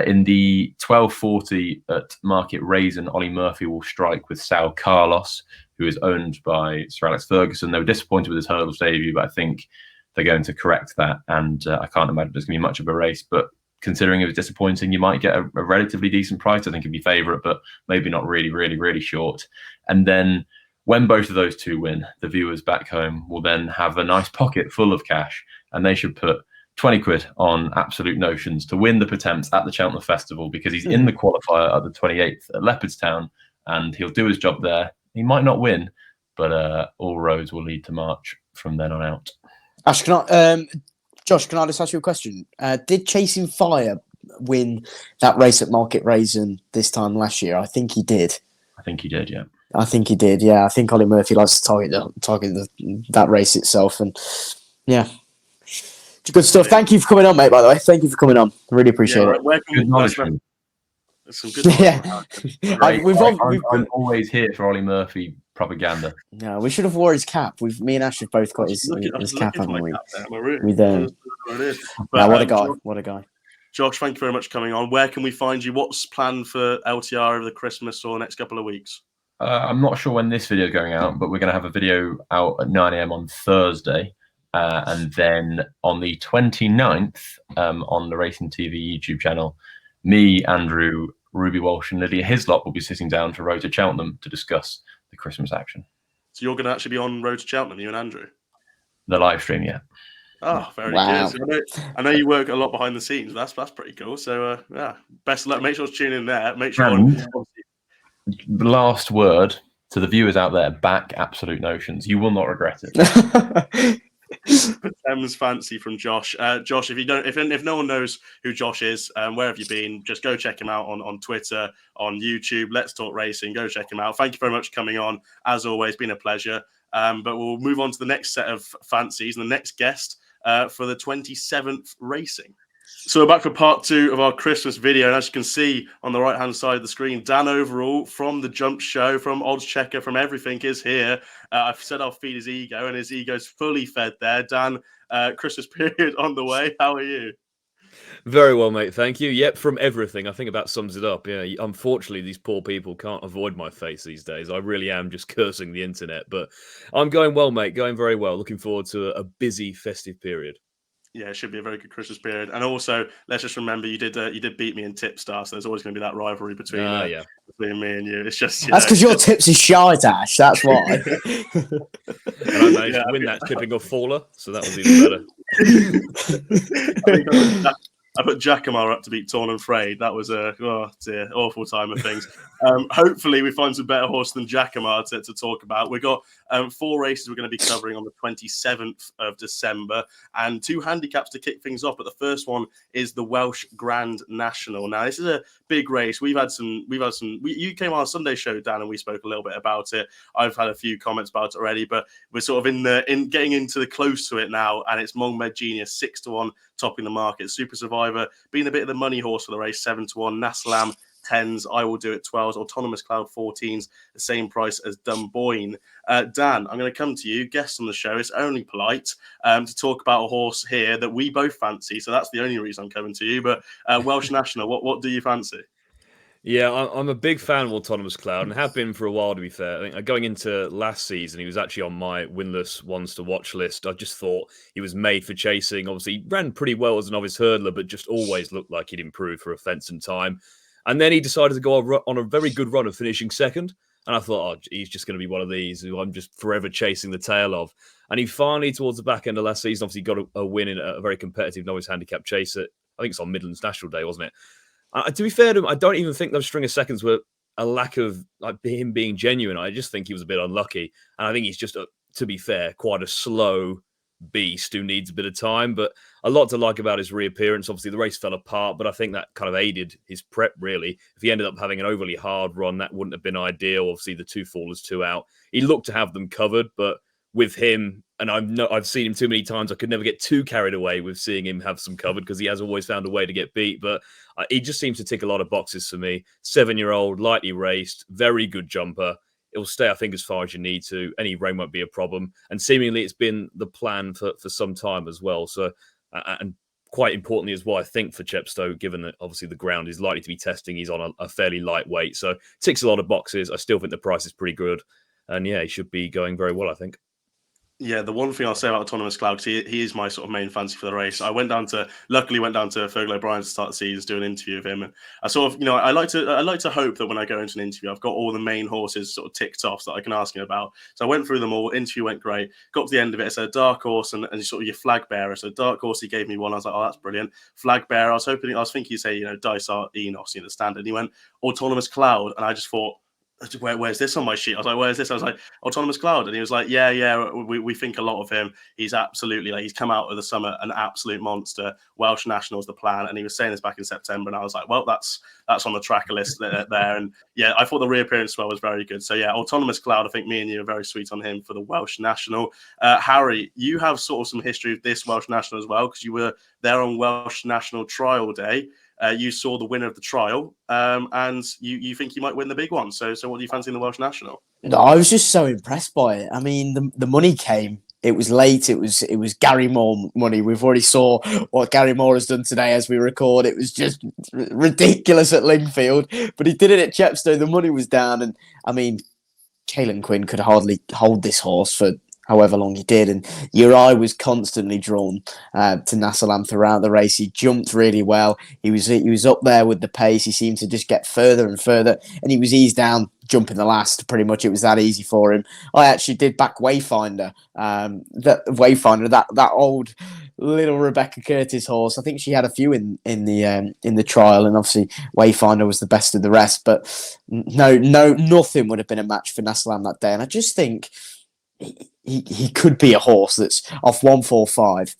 In the 12:40 at Market Raisin, Ollie Murphy will strike with Sal Carlos, who is owned by Sir Alex Ferguson. They were disappointed with his hurdles debut, but I think they're going to correct that. And I can't imagine there's going to be much of a race. But considering it was disappointing, you might get a relatively decent price. I think it'd be favourite, but maybe not really short. And then when both of those 2 win, the viewers back home will then have a nice pocket full of cash, and they should put 20 quid on Absolute Notions to win the Potemps at the Cheltenham Festival, because he's in the qualifier at the 28th at Leopardstown, and he'll do his job there. He might not win, but all roads will lead to March from then on out. Josh, can I just ask you a question? Did Chasing Fire win that race at Market Raisin this time last year? I think he did. I think he did, yeah. I think he did, yeah. I think Ollie Murphy likes to target that race itself, and yeah, good stuff. Thank you for coming on, mate. By the way, thank you for coming on. I really appreciate it. Good knowledge. Some good yeah, I'm always here for Ollie Murphy propaganda. No, we should have wore his cap. Me and Ash have both got his cap, haven't we? What a guy. Josh, thank you very much for coming on. Where can we find you? What's planned for LTR over the Christmas or next couple of weeks? I'm not sure when this video is going out, but we're going to have a video out at 9 a.m. on Thursday. And then on the 29th, on the Racing TV YouTube channel, me, Andrew, Ruby Walsh and Lydia Hislop will be sitting down for Road to Cheltenham to discuss the Christmas action. So you're going to actually be on Road to Cheltenham, you and Andrew? The live stream, yeah. Oh, very Wow. good. I know you work a lot behind the scenes. That's pretty cool. So yeah, best of luck. Make sure to tune in there. Make sure. The last word to the viewers out there: back Absolute Notions. You will not regret it. Thames Fancy from Josh. Josh, if no one knows who Josh is, where have you been? Just go check him out on Twitter, on YouTube. Let's Talk Racing. Go check him out. Thank you very much for coming on. As always, been a pleasure. But we'll move on to the next set of fancies and the next guest for the 27th racing. So we're back for part 2 of our Christmas video. And as you can see on the right-hand side of the screen, Dan Overall from the Jump Show, from Odds Checker, from everything is here. I've said I'll feed his ego, and his ego's fully fed there. Dan, Christmas period on the way. How are you? Very well, mate. Thank you. Yep, from everything. I think about sums it up. Yeah, unfortunately, these poor people can't avoid my face these days. I really am just cursing the internet, but I'm going well, mate. Going very well. Looking forward to a busy festive period. Yeah, it should be a very good Christmas period. And also, let's just remember you did beat me in Tipstar, so there's always going to be that rivalry between me and you. It's just that's because your tips is shy, Dash. That's why. And I managed to win that tipping off Faller, so that was even better. I put Jackamar up to beat Torn and Frayed. That was a awful time of things. Hopefully, we find some better horse than Jackamar to talk about. We've got 4 races we're going to be covering on the 27th of December, and 2 handicaps to kick things off. But the first one is the Welsh Grand National. Now, this is a big race. You came on our Sunday show, Dan, and we spoke a little bit about it. I've had a few comments about it already, but we're sort of in getting into the close to it now, and it's Mongmed Genius 6-1 topping the market. Super Survivor being a bit of the money horse for the race, 7-1. Nassalam 10s, I Will Do It 12s, Autonomous Cloud 14s, the same price as Dunboyne. Dan, I'm going to come to you, guest on the show. It's only polite to talk about a horse here that we both fancy, so that's the only reason I'm coming to you. But Welsh National, what do you fancy? Yeah, I'm a big fan of Autonomous Cloud and have been for a while, to be fair. I think going into last season, he was actually on my winless ones to watch list. I just thought he was made for chasing. Obviously, he ran pretty well as a novice hurdler, but just always looked like he'd improved for a fence and time. And then he decided to go on a very good run of finishing second. And I thought, he's just going to be one of these who I'm just forever chasing the tail of. And he finally, towards the back end of last season, obviously got a win in a very competitive novice handicap chase at, I think it's on Midlands National Day, wasn't it? To be fair to him, I don't even think those string of seconds were a lack of him being genuine. I just think he was a bit unlucky. And I think he's just, to be fair, quite a slow beast who needs a bit of time. But a lot to like about his reappearance. Obviously, the race fell apart, but I think that kind of aided his prep, really. If he ended up having an overly hard run, that wouldn't have been ideal. Obviously, the 2 fallers, 2 out. He looked to have them covered, but with him, and I've seen him too many times, I could never get too carried away with seeing him have some covered because he has always found a way to get beat. But he just seems to tick a lot of boxes for me. 7-year-old, lightly raced, very good jumper. It'll stay, I think, as far as you need to. Any rain won't be a problem. And seemingly it's been the plan for some time as well. So, and quite importantly as well, I think, for Chepstow, given that obviously the ground is likely to be testing, he's on a fairly light weight. So ticks a lot of boxes. I still think the price is pretty good. And yeah, he should be going very well, I think. Yeah, the one thing I'll say about Autonomous Cloud, because he is my sort of main fancy for the race. Luckily went down to Fergal O'Brien to start the season, do an interview with him, and I sort of, I like to hope that when I go into an interview, I've got all the main horses sort of ticked off that I can ask him about. So I went through them all. Interview went great. Got to the end of it. It said dark horse and sort of your flag bearer. So dark horse, he gave me one. I was like, oh, that's brilliant. Flag bearer. I was thinking he'd say, Dysart Enos, the standard. And he went Autonomous Cloud, and I just thought, where's this on my sheet? I was like, where's this? I was like, Autonomous Cloud. And he was like, yeah, we think a lot of him. He's absolutely, he's come out of the summer an absolute monster. Welsh National's the plan. And he was saying this back in September. And I was like, well, that's on the tracker list there. And yeah, I thought the reappearance as well was very good. So yeah, Autonomous Cloud, I think me and you are very sweet on him for the Welsh National. Harry, you have sort of some history of this Welsh National as well, because you were there on Welsh National Trial Day. You saw the winner of the trial, and you think you might win the big one. So what do you fancy in the Welsh National? No, I was just so impressed by it. I mean, the money came. It was late. It was Gary Moore money. We've already saw what Gary Moore has done today as we record. It was just ridiculous at Lingfield, but he did it at Chepstow. The money was down, and I mean, Caelan Quinn could hardly hold this horse for however long he did, and your eye was constantly drawn to Nassalam throughout the race. He jumped really well. He was up there with the pace. He seemed to just get further and further, and he was eased down jumping the last. Pretty much, it was that easy for him. I actually did back Wayfinder. That old little Rebecca Curtis horse. I think she had a few in the trial, and obviously Wayfinder was the best of the rest. But nothing would have been a match for Nassalam that day. And I just think he could be a horse that's off 145.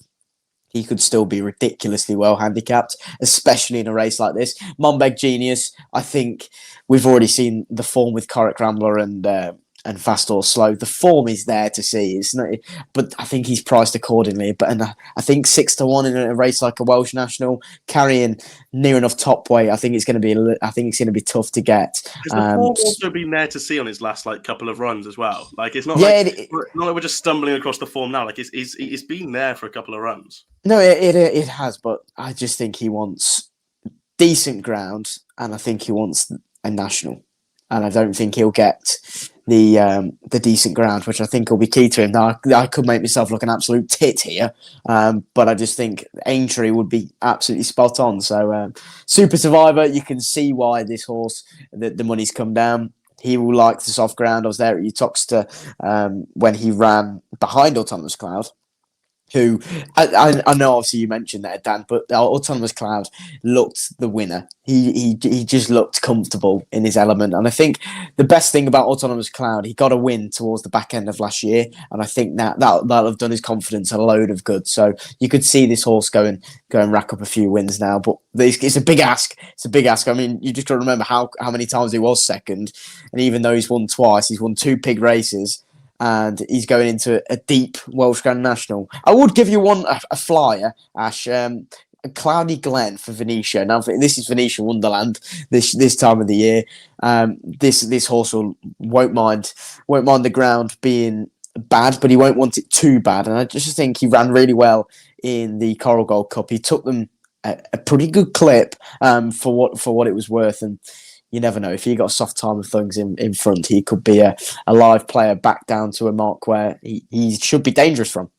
He could still be ridiculously well handicapped, especially in a race like this. Monbeg Genius, I think we've already seen the form with Corrick Rambler and Fast or Slow. The form is there to see. It's not, but I think he's priced accordingly. But I think 6-1 in a race like a Welsh National, carrying near enough top weight, I think it's going to be tough to get. Has the form also been there to see on his last couple of runs as well? Like it's not not like we're just stumbling across the form now. Like it's been there for a couple of runs. No, it has, but I just think he wants decent ground, and I think he wants a national, and I don't think he'll get the decent ground, which I think will be key to him. Now, I could make myself look an absolute tit here, but I just think Aintree would be absolutely spot on. So, Super Survivor, you can see why this horse, the money's come down. He will like the soft ground. I was there at Utoxeter when he ran behind Autonomous Cloud, who I know obviously you mentioned that, Dan, but Autonomous Cloud looked the winner. He just looked comfortable in his element, and I think the best thing about Autonomous Cloud, he got a win towards the back end of last year, and I think that'll have done his confidence a load of good. So you could see this horse go and rack up a few wins now, but it's a big ask. It's a big ask. I mean, you just got to remember how many times he was second, and even though he's won twice, he's won 2 pig races. And he's going into a deep Welsh Grand National. I would give you a flyer, Ash. Cloudy Glen for Venetia. Now, this is Venetia Wonderland this time of the year. This horse won't mind the ground being bad, but he won't want it too bad. And I just think he ran really well in the Coral Gold Cup. He took them a pretty good clip for what it was worth, and you never know. If he got a soft time of things in front, he could be a live player back down to a mark where he should be dangerous from.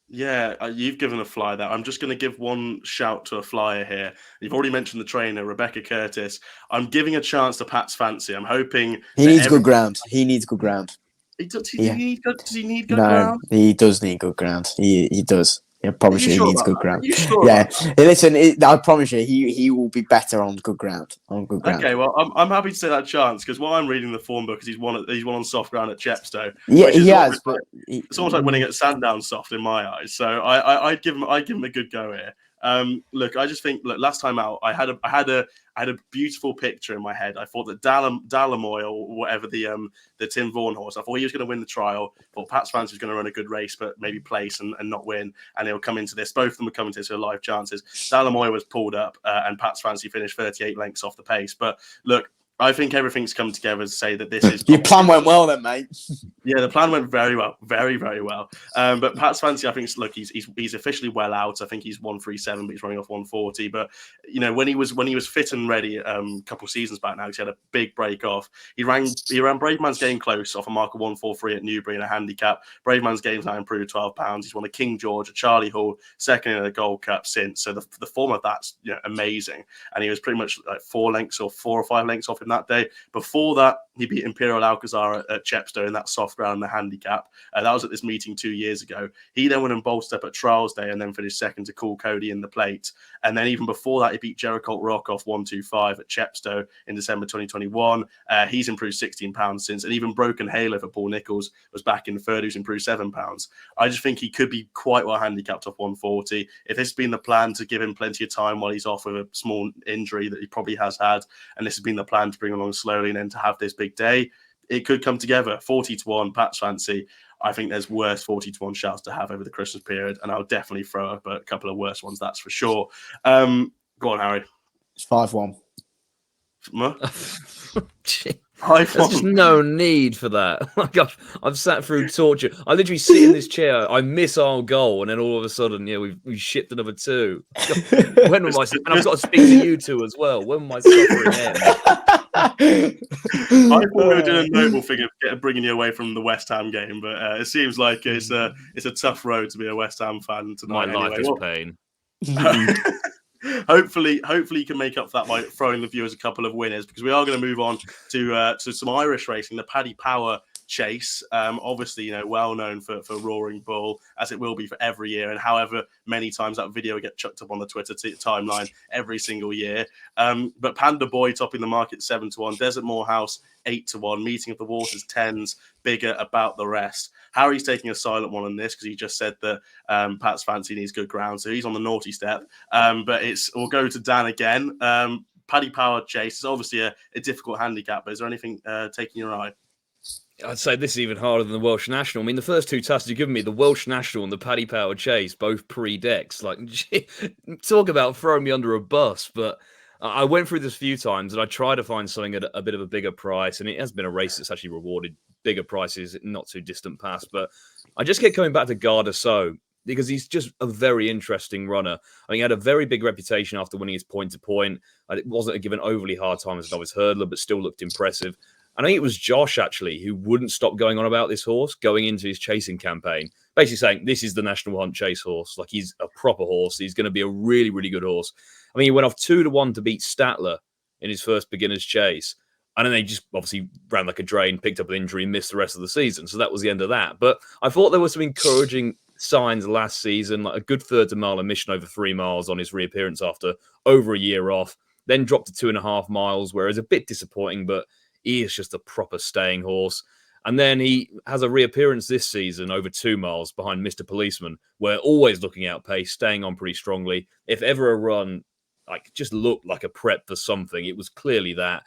Yeah, you've given a flyer there. I'm just going to give one shout to a flyer here. You've already mentioned the trainer, Rebecca Curtis. I'm giving a chance to Pat's Fancy. I'm hoping... He needs good ground. He needs good ground. Does he need good No, ground? he does need good ground. He does. I promise you, he needs good ground. Sure yeah, listen, I promise you, he will be better on good ground. Okay, well, I'm happy to take that chance because while I'm reading the form book, he's won on soft ground at Chepstow. Yeah, he has, but it's almost like winning at Sandown soft in my eyes. So I'd give him a good go here. Look, I just think last time out, I had a beautiful picture in my head. I thought that Dalamoy or whatever the Tim Vaughan horse, I thought he was going to win the trial. I thought Pat's Fancy was going to run a good race, but maybe place and not win. And he'll come into this. Both of them would come into this with live chances. Dalamoy was pulled up, and Pat's Fancy finished 38 lengths off the pace. But look, I think everything's come together to say that this is... Your plan went well then, mate. Yeah, the plan went very well. Very, very well. But Pat's Fancy, I think, look, he's officially well out. I think he's 137, but he's running off 140. But, you know, when he was fit and ready a couple of seasons back now, he had a big break off. He ran Brave Man's Game close off a mark of 143 at Newbury in a handicap. Brave Man's Game's now improved £12. He's won a King George, a Charlie Hall, second in a Gold Cup since. So the form of that's amazing. And he was pretty much like 4 or 5 lengths off that day. Before that, he beat Imperial Alcazar at Chepstow in that soft ground, the handicap. That was at this meeting 2 years ago. He then went and bolstered up at Trials Day and then finished second to Cool Cody in the plate. And then even before that, he beat Jericholt Rock off 125 at Chepstow in December 2021. He's improved £16 since. And even Broken Halo for Paul Nichols was back in third, who's improved £7. I just think he could be quite well handicapped off 140. If this has been the plan to give him plenty of time while he's off with a small injury that he probably has had, and this has been the plan to bring him along slowly and then to have this big day, it could come together. 40-1, Pat's Fancy. I think there's worse 40-1 shouts to have over the Christmas period, and I'll definitely throw up a couple of worse ones, that's for sure. Go on, Harry. It's 5-1. I've There's just no need for that. Like I've sat through torture. I literally sit in this chair. I miss our goal, and then all of a sudden, we've shipped another 2. When am I? And I've got to speak to you 2 as well. When will my suffering end? I thought we were doing a noble thing of bringing you away from the West Ham game, but it seems like it's a tough road to be a West Ham fan tonight. My life is pain. Hopefully you can make up for that by throwing the viewers a couple of winners, because we are going to move on to some Irish racing, the Paddy Power Chase. Obviously, well known for Roaring Bull, as it will be for every year, and however many times that video gets chucked up on the Twitter timeline every single year. But Panda Boy topping the market 7-1, Desert Morehouse 8-1, Meeting of the Waters 10s, Bigger About the Rest. Harry's taking a silent one on this because he just said that Pat's fancy needs good ground, so he's on the naughty step. But we'll go to Dan again. Paddy Power Chase is obviously a difficult handicap, but is there anything taking your eye? I'd say this is even harder than the Welsh National. I mean, the first 2 tasks you've given me, the Welsh National and the Paddy Power Chase, both pre-decks. Like, talk about throwing me under a bus. But I went through this a few times, and I tried to find something at a bit of a bigger price. And it has been a race that's actually rewarded bigger prices not too distant past. But I just kept coming back to Garda So, because he's just a very interesting runner. I mean, he had a very big reputation after winning his point-to-point. It wasn't given overly hard time as a novice hurdler, but still looked impressive. And I think it was Josh, actually, who wouldn't stop going on about this horse going into his chasing campaign, basically saying, this is the National Hunt Chase horse. Like, he's a proper horse. He's going to be a really, really good horse. I mean, he went off 2-1 to beat Statler in his first beginner's chase. And then they just obviously ran like a drain, picked up an injury, and missed the rest of the season. So that was the end of that. But I thought there were some encouraging signs last season, like a good third to mile mission over 3 miles on his reappearance after over a year off, then dropped to 2.5 miles, where it's a bit disappointing, but he is just a proper staying horse. And then he has a reappearance this season over 2 miles behind Mr. Policeman, where always looking outpaced, staying on pretty strongly. If ever a run just looked like a prep for something, it was clearly that.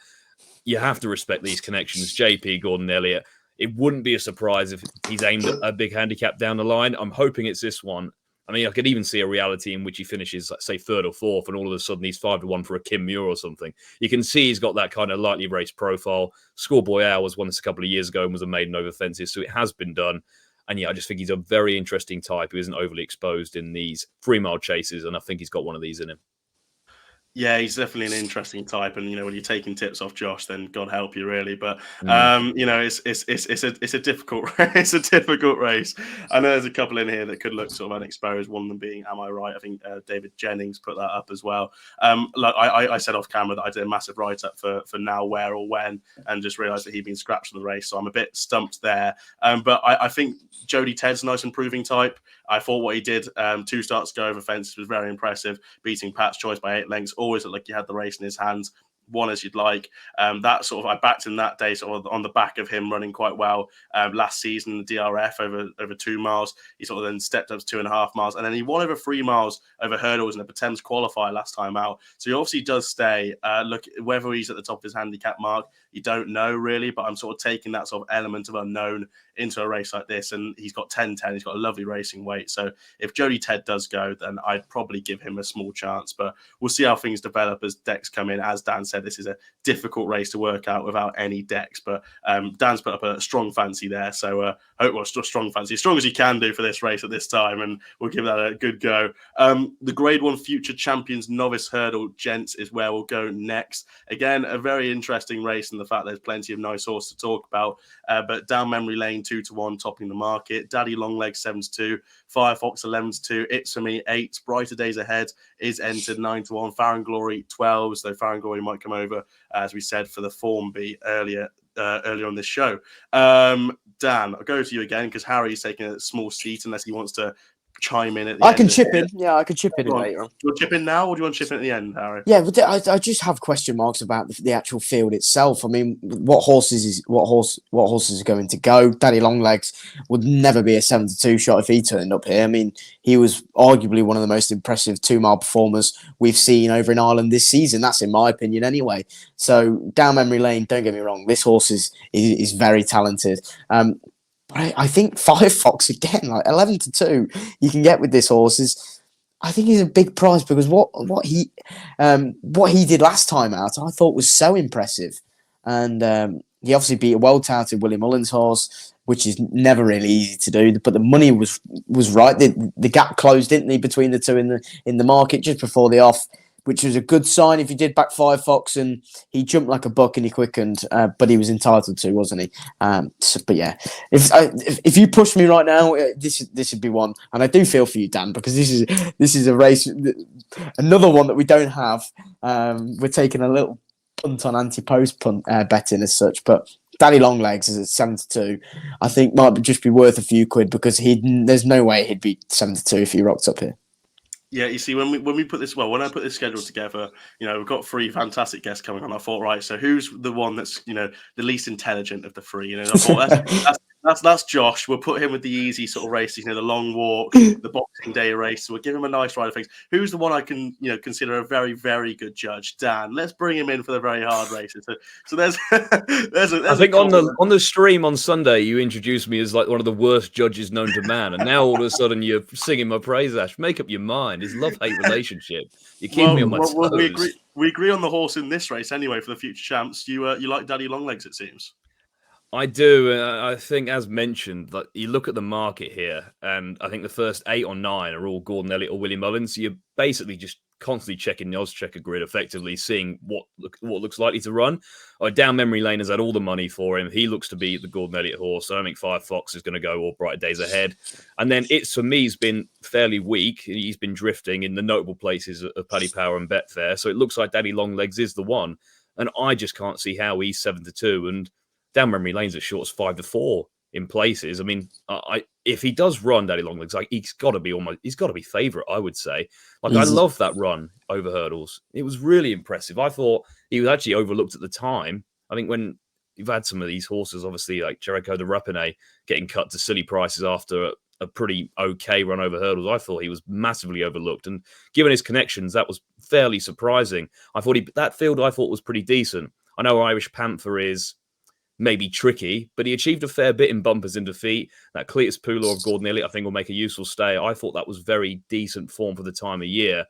You have to respect these connections. JP, Gordon Elliott. It wouldn't be a surprise if he's aimed at a big handicap down the line. I'm hoping it's this one. I mean, I could even see a reality in which he finishes, say, 3rd or 4th, and all of a sudden he's 5-1 for a Kim Muir or something. You can see he's got that kind of lightly raced profile. Schoolboy Hours won this a couple of years ago and was a maiden over fences, so it has been done. And yeah, I just think he's a very interesting type who isn't overly exposed in these 3-mile chases, and I think he's got one of these in him. Yeah, he's definitely an interesting type, and when you're taking tips off Josh, then God help you, really. But it's a difficult it's a difficult race. I know there's a couple in here that could look sort of unexposed. One of them being Am I Right? I think David Jennings put that up as well. Like I said off camera that I did a massive write up for Now, Where or When, and just realised that he'd been scratched from the race, so I'm a bit stumped there. But I think Jody Ted's a nice improving type. I thought what he did 2 starts ago over fences was very impressive, beating Pat's Choice by 8 lengths. Always looked like he had the race in his hands, won as you'd like. That sort of, I backed him that day sort of on the back of him running quite well last season, the DRF over 2 miles. He sort of then stepped up to 2.5 miles, and then he won over 3 miles over hurdles in a Thames qualifier last time out. So he obviously does stay. Look, whether he's at the top of his handicap mark, you don't know really, but I'm sort of taking that sort of element of unknown into a race like this, and he's got 10-10. He's got a lovely racing weight. So if Jody Ted does go, then I'd probably give him a small chance, but we'll see how things develop as decks come in. As Dan said, this is a difficult race to work out without any decks, but Dan's put up a strong fancy there. So strong fancy, as strong as he can do for this race at this time, and we'll give that a good go. The Grade 1 Future Champions Novice Hurdle Gents is where we'll go next. Again, a very interesting race in the fact there's plenty of nice horses to talk about, but down memory lane 2-1 topping the market. Daddy Longleg 7-2, Firefox 11-2, It's For Me 8, Brighter Days Ahead is entered 9-1, Farron Glory 12s, though Farron Glory might come over, as we said, for the Formby earlier on this show. Dan, I'll go to you again because Harry's taking a small seat unless he wants to chime in at the end. I can chip in. Yeah, I can chip in later on. Do you want to chip in now, or do you want to chip in at the end, Harry? Yeah, but I just have question marks about the actual field itself. I mean, what horses are going to go? Daddy Longlegs would never be a 7-2 shot if he turned up here. I mean, he was arguably one of the most impressive 2-mile performers we've seen over in Ireland this season. That's in my opinion, anyway. So down memory lane, don't get me wrong, this horse is very talented. But I think Firefox again, like 11-2, you can get with this horse. I think he's a big prize because what he did last time out, I thought was so impressive, and He obviously beat a well-touted Willie Mullins horse, which is never really easy to do. But the money was right. The gap closed, didn't they, between the two in the market just before the off, which was a good sign. If you did back 5 Fox, and he jumped like a buck and he quickened, but he was entitled to, wasn't he? But yeah, if you push me right now, this would be one, and I do feel for you, Dan, because this is a race, another one that we don't have. We're taking a little punt on anti-post punt betting as such, but Daddy Longlegs is at 7-2. I think might just be worth a few quid, because there's no way he'd be 7-2 if he rocked up here. Yeah, you see, when we put this, when I put this schedule together, we've got 3 fantastic guests coming on. I thought, right, so who's the one that's the least intelligent of the 3? I thought that's Josh. We'll put him with the easy sort of races, the long walk, the Boxing Day race. So we'll give him a nice ride of things. Who's the one I can consider a very, very good judge? Dan. Let's bring him in for the very hard races. So there's I think on the stream on Sunday you introduced me as like one of the worst judges known to man, and now all of a sudden you're singing my praise, Ash. Make up your mind. It's love-hate relationship. You keep me on my toes. We agree on the horse in this race anyway for the future champs. You like Daddy Longlegs, it seems. I do. I think, as mentioned, that you look at the market here, and I think the first 8 or 9 are all Gordon Elliott or Willie Mullins. So you're basically just constantly checking the odds checker grid, effectively seeing what looks likely to run. Down memory lane has had all the money for him. He looks to be the Gordon Elliott horse. So I think 5 Fox is going to go all brighter days ahead. And then it's, for me, has been fairly weak. He's been drifting in the notable places of Paddy Power and Betfair. So it looks like Daddy Longlegs is the one. And I just can't see how he's 7-2. And down memory lane's as short as 5-4 in places. I mean, if he does run Daddy Longlegs, he's got to be favourite, I would say. Easy. I love that run over hurdles. It was really impressive. I thought he was actually overlooked at the time. I think when you've had some of these horses, obviously like Jericho the Rapine, getting cut to silly prices after a pretty okay run over hurdles, I thought he was massively overlooked. And given his connections, that was fairly surprising. That field I thought was pretty decent. I know Irish Panther is maybe tricky, but he achieved a fair bit in bumpers in defeat. That Cletus Pooler of Gordon Elliott, I think, will make a useful stay. I thought that was very decent form for the time of year.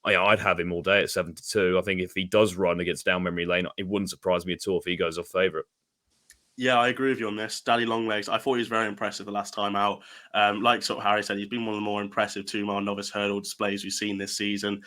I'd have him all day at 7-2. I think if he does run against down memory lane, it wouldn't surprise me at all if he goes off favourite. Yeah, I agree with you on this. Daddy Longlegs, I thought he was very impressive the last time out. Like sort of Harry said, he's been one of the more impressive 2-mile novice hurdle displays we've seen this season.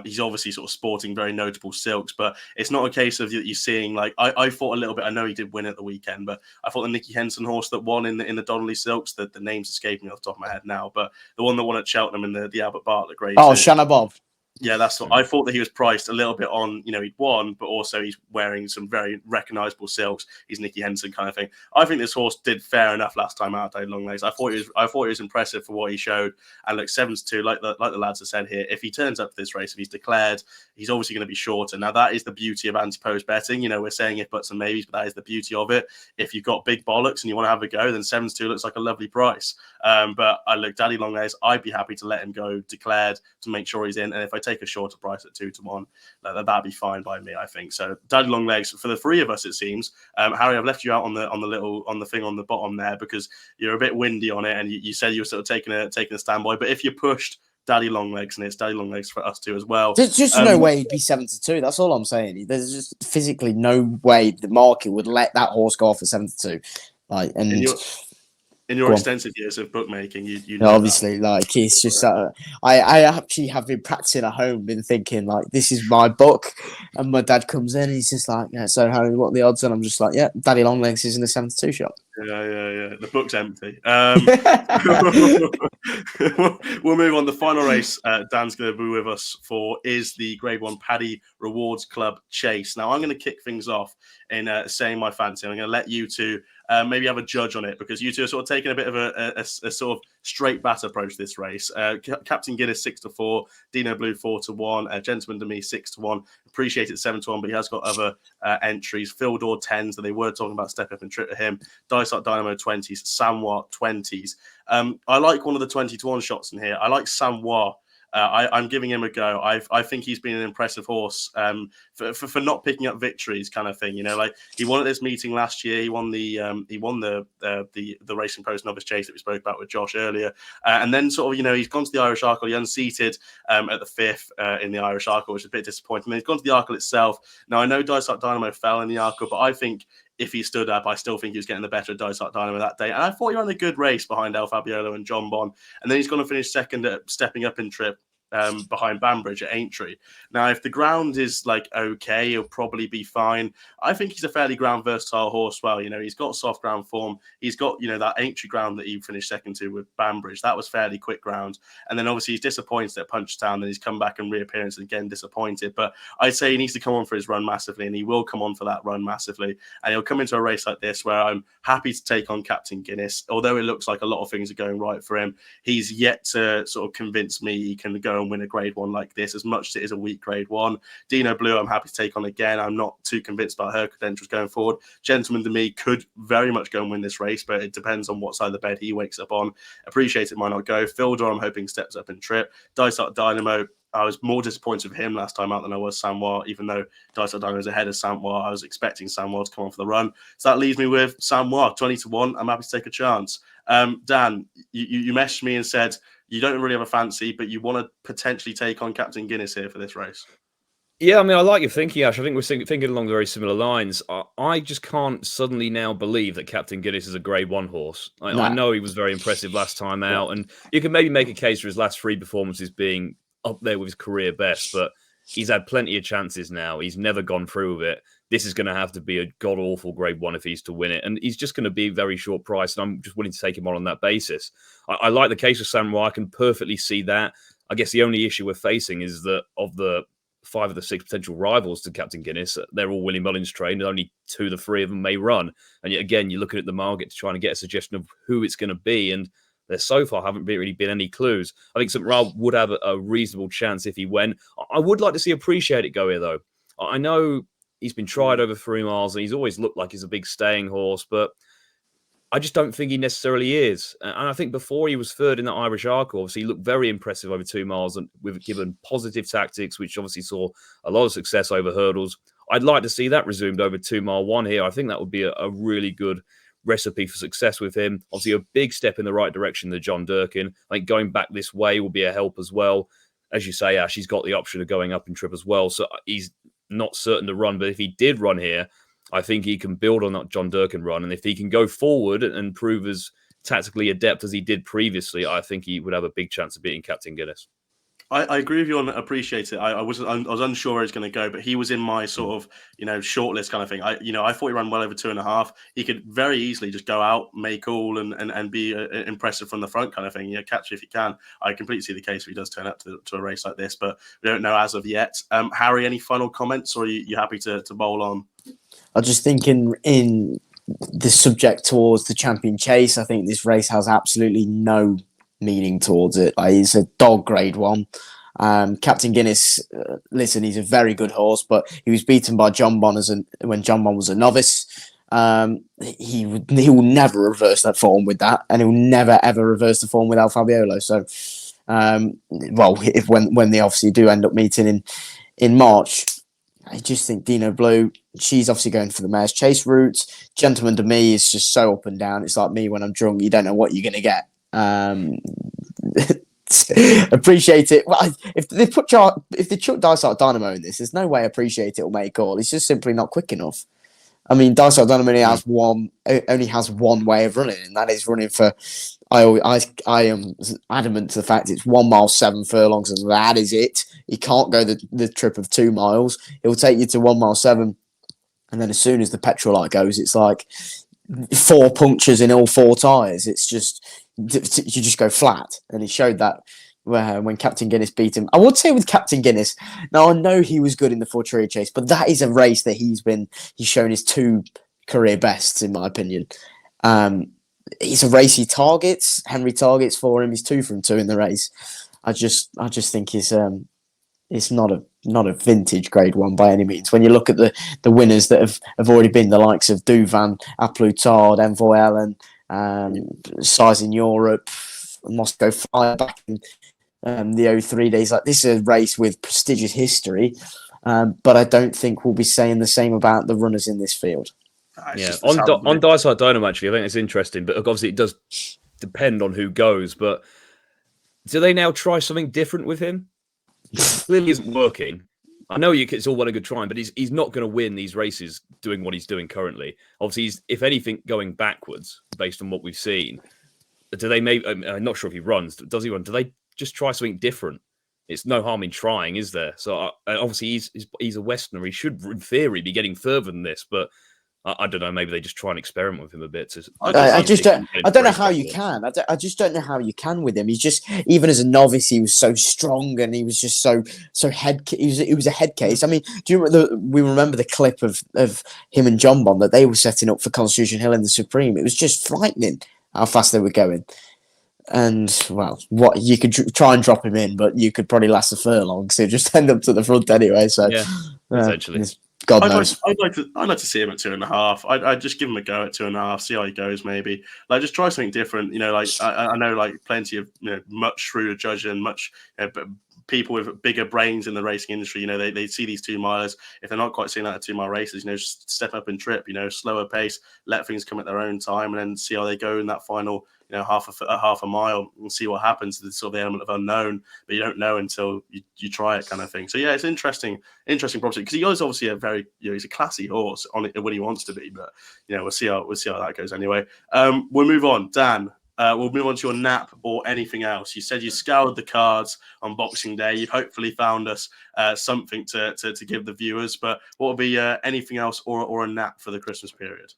He's obviously sort of sporting very notable silks, but it's not a case of you seeing, like, I thought a little bit, I know he did win at the weekend, but I thought the Nicky Henson horse that won in the Donnelly silks, the name's escaping me off the top of my head now, but the one that won at Cheltenham in the Albert Bartlett grade. Oh, Shanna Bob. Yeah, that's what I thought, that he was priced a little bit on, he'd won, but also he's wearing some very recognisable silks. He's Nicky Henson kind of thing. I think this horse did fair enough last time out, Daddy Longlegs. I thought he was impressive for what he showed. And look, 7-2, like the lads have said here, if he turns up to this race, if he's declared, he's obviously going to be shorter. Now, that is the beauty of anti-post betting. We're saying if buts and maybes, but that is the beauty of it. If you've got big bollocks and you want to have a go, then 7-2 looks like a lovely price. But look, Daddy Longlegs, I'd be happy to let him go declared to make sure he's in. And if I take a shorter price at 2-1, that'd be fine by me, I think. So Daddy Longlegs, for the 3 of us, it seems. Harry, I've left you out on the thing on the bottom there because you're a bit windy on it, and you said you were sort of taking a standby. But if you pushed Daddy Longlegs, and it's Daddy Longlegs for us too as well. There's just no way he'd be 7-2. That's all I'm saying. There's just physically no way the market would let that horse go off at 7-2. Like, and in your extensive years of bookmaking, you know obviously, like, it's just I actually have been practicing at home, been thinking, like, this is my book, and my dad comes in and he's just like, yeah, so Harry, what are the odds? And I'm just like, yeah, Daddy Longlegs is in the 7-2 shot. Yeah. The book's empty. We'll move on. The final race Dan's going to be with us for is the Grade 1 Paddy Rewards Club Chase. Now, I'm going to kick things off in saying my fancy. I'm going to let you two maybe have a judge on it, because you two are sort of taking a bit of a sort of straight bat approach to this race. Captain Guinness 6-4, Dino Blue 4-1, Gentleman to Me 6-1. Appreciate it 7-1, but he has got other entries. Fildor 10s, that they were talking about step up and trip to him. Dice Up Dynamo 20s, Samoa 20s. I like one of the 20-1 shots in here. I like Samoa. I'm giving him a go. I think he's been an impressive horse for not picking up victories, kind of thing. Like, he won at this meeting last year. He won the Racing Post Novice Chase that we spoke about with Josh earlier, and then sort of he's gone to the Irish Arkle. He unseated at the 5th in the Irish Arkle, which is a bit disappointing. Then he's gone to the Arkle itself. Now, I know Dice Up Dynamo fell in the Arkle, but I think if he stood up, I still think he was getting the better of Dysart Dynamo that day. And I thought he ran a good race behind El Fabiolo and John Bon. And then he's going to finish second at stepping up in trip behind Banbridge at Aintree. Now, if the ground is like okay, he'll probably be fine. I think he's a fairly ground versatile horse. Well, you know, he's got soft ground form. He's got, you know, that Aintree ground that he finished second to with Banbridge. That was fairly quick ground. And then obviously he's disappointed at Punchestown. Then he's come back and reappearance and again disappointed. But I'd say he needs to come on for his run massively, and he will come on for that run massively. And he'll come into a race like this where I'm happy to take on Captain Guinness. Although it looks like a lot of things are going right for him, he's yet to sort of convince me he can go and win a Grade 1 like this, as much as it is a weak Grade 1. Dino Blue, I'm happy to take on again. I'm not too convinced about her credentials going forward. Gentleman to me could very much go and win this race, but it depends on what side of the bed he wakes up on. Appreciate it might not go. Fildor, I'm hoping steps up in trip. Dysart Dynamo, I was more disappointed with him last time out than I was Samoa, even though Dysart Dynamo is ahead of Samoa. I was expecting Samoa to come on for the run. So that leaves me with Samoa, 20-1. I'm happy to take a chance. Dan, you messaged me and said you don't really have a fancy, but you want to potentially take on Captain Guinness here for this race. Yeah, I mean, I like your thinking, Ash. I think we're thinking along very similar lines. I just can't suddenly now believe that Captain Guinness is a Grade 1 horse. I know he was very impressive last time out, and you can maybe make a case for his last 3 performances being up there with his career best, but he's had plenty of chances now. He's never gone through with it. This is going to have to be a god-awful Grade 1 if he's to win it. And he's just going to be very short price, and I'm just willing to take him on that basis. I like the case of Samoa. I can perfectly see that. I guess the only issue we're facing is that of the 5 of the 6 potential rivals to Captain Guinness, they're all Willie Mullins trained, and only 2 of the 3 of them may run. And yet again, you're looking at the market to try and get a suggestion of who it's going to be, and there so far haven't really been any clues. I think St. Ra would have a reasonable chance if he went. I would like to see Appreciate It go here, though. I know he's been tried over 3 miles, and he's always looked like he's a big staying horse, but I just don't think he necessarily is. And I think before he was third in that Irish Arc, obviously he looked very impressive over 2 miles, and we've given positive tactics, which obviously saw a lot of success over hurdles. I'd like to see that resumed over 2 mile 1 here. I think that would be a really good recipe for success with him. Obviously a big step in the right direction, the John Durkin. I think going back this way will be a help as well. As you say, Ash, he's got the option of going up in trip as well. So he's not certain to run, but if he did run here, I think he can build on that John Durkin run. And if he can go forward and prove as tactically adept as he did previously, I think he would have a big chance of beating Captain Guinness. I agree with you on Appreciate It. I was unsure where he's going to go, but he was in my sort of, shortlist kind of thing. I thought he ran well over 2.5. He could very easily just go out, make all, and be impressive from the front kind of thing. Catch it if you can. I completely see the case if he does turn up to a race like this, but we don't know as of yet. Harry, any final comments, or are you happy to bowl on? I just think in the subject towards the Champion Chase, I think this race has absolutely no meaning towards it. He's a dog Grade 1. Captain Guinness, listen, he's a very good horse, but he was beaten by John Bon when John Bon was a novice. He will never reverse that form with that, and he'll never ever reverse the form with El Fabiolo. So, when they obviously do end up meeting in March, I just think Dino Blue, she's obviously going for the Mayor's Chase route. Gentleman to me is just so up and down. It's like me when I'm drunk. You don't know what you're going to get. Appreciate It. Well, if they chuck Dysart Dynamo in this, there's no way Appreciate It will make all. It's just simply not quick enough. I mean, Dysart Dynamo only has one way of running, and that is running for. I am adamant to the fact it's 1 mile 7 furlongs, and that is it. He can't go the trip of 2 miles. It will take you to 1 mile 7, and then as soon as the petrol light goes, it's like 4 punctures in all 4 tyres. It's just you just go flat, and he showed that when Captain Guinness beat him. I would say with Captain Guinness, now I know he was good in the Fortuna Chase, but that is a race that he's shown his 2 career bests, in my opinion. It's a race he targets. Henry targets for him. He's 2 from 2 in the race. I just think it's not a vintage Grade 1 by any means. When you look at the winners that have already been the likes of Duvan, Aplutard, Envoy Ellen, Size in Europe, Moscow Fire back in the 03 days. Like, this is a race with prestigious history, but I don't think we'll be saying the same about the runners in this field. Yeah, on Dysart Dynamo, actually, I think it's interesting, but obviously it does depend on who goes. But do they now try something different with him? Clearly isn't working. I know it's all well and good trying, but he's not going to win these races doing what he's doing currently. Obviously, he's, if anything, going backwards based on what we've seen. Do they maybe? I'm not sure if he runs. Does he run? Do they just try something different? It's no harm in trying, is there? So obviously, he's a Westerner. He should, in theory, be getting further than this, but. I don't know. Maybe they just try and experiment with him a bit. I don't know how you can. I just don't know how you can with him. He's just, even as a novice, he was so strong and he was just so head. He was a head case. I mean, do you remember we remember the clip of him and John Bond that they were setting up for Constitution Hill in the Supreme? It was just frightening how fast they were going. And well, what you could try and drop him in, but you could probably last a furlong, so just end up to the front anyway. So yeah, essentially. God knows. I'd like to see him at 2.5. I'd just give him a go at 2.5, see how he goes. Maybe just try something different. I know plenty of much shrewder judges and much people with bigger brains in the racing industry. They see these 2 milers. If they're not quite seeing that at 2 mile races, just step up and trip. Slower pace, let things come at their own time, and then see how they go in that final. Half a mile and see what happens. It's sort of the element of unknown, but you don't know until you try it, kind of thing. So yeah, it's interesting proposition because he is obviously a very he's a classy horse on it when he wants to be. But we'll see how that goes anyway. We'll move on, Dan. We'll move on to your nap or anything else. You said you scoured the cards on Boxing Day. You've hopefully found us something to give the viewers. But what would be anything else or a nap for the Christmas period?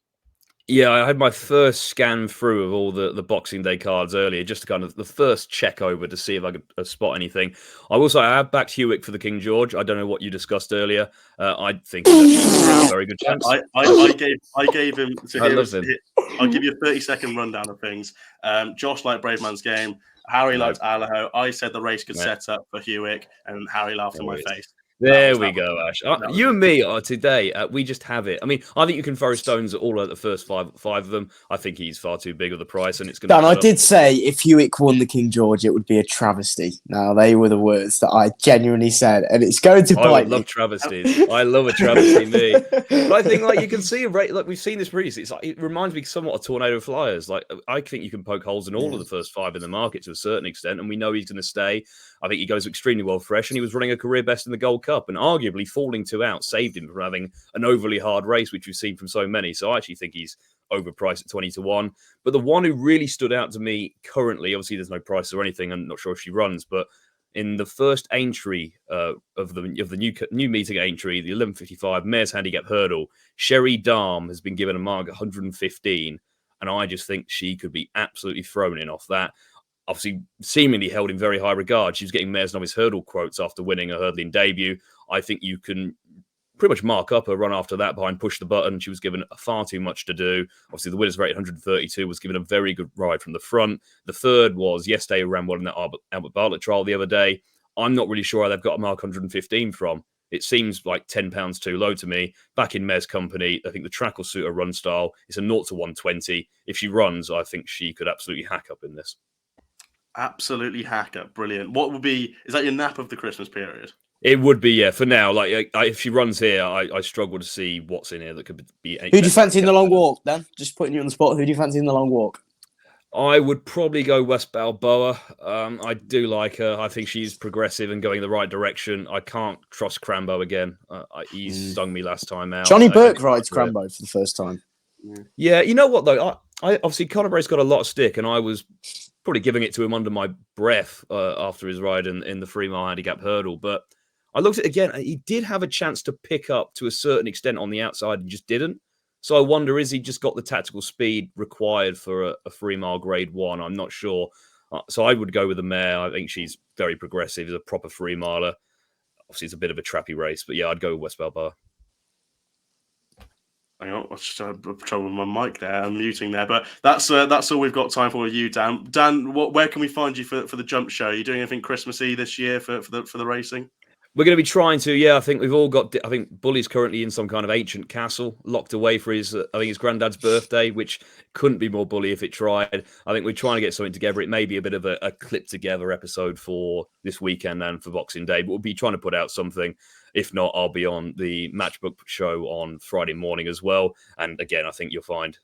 Yeah, I had my first scan through of all the Boxing Day cards earlier, just to kind of the first check over to see if I could spot anything. I will say I have backed Hewick for the King George. I don't know what you discussed earlier. I think he's a very good chance. I gave him. So I love him. I'll give you a 30-second rundown of things. Josh liked Brave Man's Game. Harry liked Allaho. I said the race could set up for Hewick, and Harry laughed in my face. There we go, Ash. You and me are today. We just have it. I mean, I think you can throw stones at all of the first five of them. I think he's far too big of the price, and it's going to. Dan, I did say if Hewick won the King George, it would be a travesty. Now they were the words that I genuinely said, and it's going to bite me. I love travesties. I love a travesty, me. But I think you can see we've seen this previously. It reminds me somewhat of Tornado Flyers. I think you can poke holes in all of the first 5 in the market to a certain extent, and we know he's going to stay. I think he goes extremely well fresh, and he was running a career best in the Gold Cup, and arguably falling 2 out saved him from having an overly hard race, which we've seen from so many. So I actually think he's overpriced at 20-1. But the one who really stood out to me currently, obviously there's no price or anything, I'm not sure if she runs, but in the first entry of the new meeting entry, the 11:55 Mares Handicap Hurdle, Sherry Darm has been given a mark 115, and I just think she could be absolutely thrown in off that. Obviously, seemingly held in very high regard. She was getting Mares Novice Hurdle quotes after winning her hurdling debut. I think you can pretty much mark up her run after that behind Push the Button. She was given far too much to do. Obviously, the winner's rate 132 was given a very good ride from the front. The third was yesterday, who ran well in that Albert Bartlett trial the other day. I'm not really sure how they've got a mark 115 from. It seems like £10 too low to me. Back in Mare's company, I think the track will suit her run style. It's a 0-120. If she runs, I think she could absolutely hack up in this. Absolutely hack up. Brilliant. Is that your nap of the Christmas period? It would be, yeah, for now. If she runs here, I struggle to see what's in here that could be. Who do you fancy in the long walk, Dan? Just putting you on the spot. Who do you fancy in the long walk? I would probably go West Balboa. I do like her. I think she's progressive and going in the right direction. I can't trust Crambo again. He's stung me last time out. Johnny Burke rides Crambo for the first time. Yeah, you know what, though? I obviously, Conor Bray's got a lot of stick, and I was probably giving it to him under my breath after his ride in the 3 mile handicap hurdle. But I looked at it again. He did have a chance to pick up to a certain extent on the outside and just didn't. So I wonder, is he just got the tactical speed required for a 3 mile grade 1? I'm not sure. So I would go with the mare. I think she's very progressive. Is a proper 3 miler. Obviously, it's a bit of a trappy race, but yeah, I'd go with West Balboa. Hang on, I just had trouble with my mic there. I'm muting there, but that's all we've got time for with you, Dan. Dan, where can we find you for the jump show? Are you doing anything Christmassy this year for the racing? We're going to be trying to, yeah. I think we've all got. I think Bully's currently in some kind of ancient castle, locked away for his granddad's birthday, which couldn't be more Bully if it tried. I think we're trying to get something together. It may be a bit of a clip together episode for this weekend and for Boxing Day, but we'll be trying to put out something. If not, I'll be on the Matchbook show on Friday morning as well. And again, I think you'll find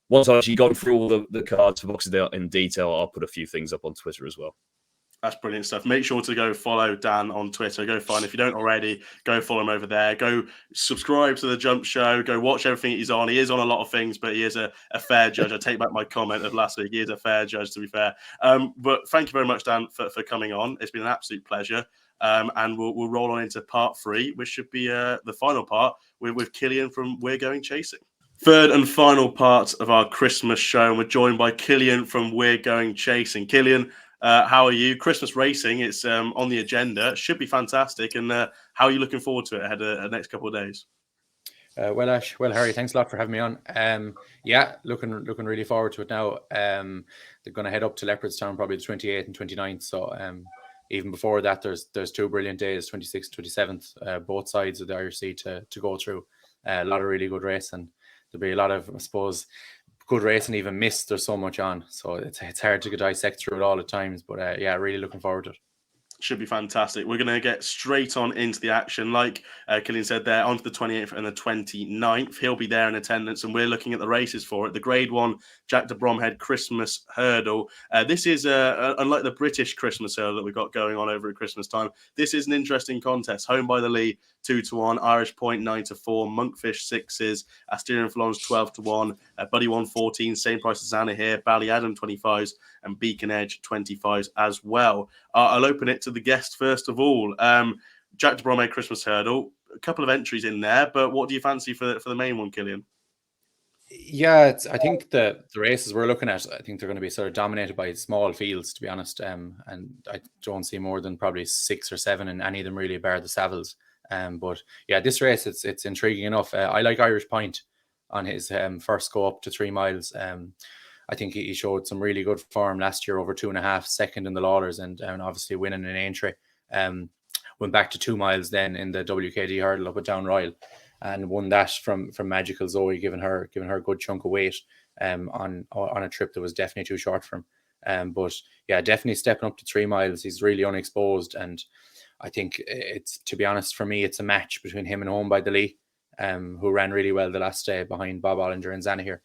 once I've actually gone through all the cards for Boxing Day in detail, I'll put a few things up on Twitter as well. That's brilliant stuff. Make sure to go follow Dan on Twitter. Go find, if you don't already, go follow him over there. Go subscribe to the Jump Show. Go watch everything he's on. He is on a lot of things, but he is a fair judge. I take back my comment of last week. He is a fair judge, to be fair. But thank you very much, Dan, for coming on. It's been an absolute pleasure. And we'll roll on into part 3, which should be the final part with Cillian from We're Going Chasing. Third and final part of our Christmas show, and we're joined by Cillian from We're Going Chasing. Cillian, how are you? Christmas racing, it's on the agenda. Should be fantastic. And how are you looking forward to it ahead of the next couple of days? Well, Ash, well, Harry, thanks a lot for having me on. Yeah, looking really forward to it now. They're going to head up to Leopardstown probably the 28th and 29th. So even before that, there's 2 brilliant days, 26th, 27th, both sides of the Irish Sea to go through. A lot of really good racing. There'll be a lot of, I suppose, good racing even missed. There's so much on, so it's hard to dissect through it all at times. But yeah, really looking forward to it. Should be fantastic. We're going to get straight on into the action. Like Cillian said there, on to the 28th and the 29th. He'll be there in attendance, and we're looking at the races for it. The Grade 1 Jack de Bromhead Christmas Hurdle. This is, unlike the British Christmas Hurdle that we've got going on over at Christmas time, this is an interesting contest. Home by the Lee, 2-1. Irish Point, 9-4. Monkfish, 6s. Asterion Fallonge, 12-1. Buddy 114, same price as Anna here. Ballyadam, 25s. And Beacon Edge, 25s as well. I'll open it to the guest first of all. Jack de Bromhead Christmas Hurdle, a couple of entries in there, but what do you fancy for the main one, Cillian? Yeah, I think the races we're looking at, I think they're going to be sort of dominated by small fields, to be honest. And I don't see more than probably 6 or 7 in any of them really, bar the Savills. But yeah, this race, it's intriguing enough. I like Irish Point on his first go up to 3 miles. I think he showed some really good form last year over 2.5, second in the Lawlers, and obviously winning an entry. Went back to 2 miles then in the WKD hurdle up at Down Royal, and won that from Magical Zoe, giving her a good chunk of weight on a trip that was definitely too short for him. But yeah, definitely stepping up to 3 miles. He's really unexposed, and I think it's, to be honest, for me, it's a match between him and Home by the Lee, who ran really well the last day behind Bob Ollinger and Zanahir.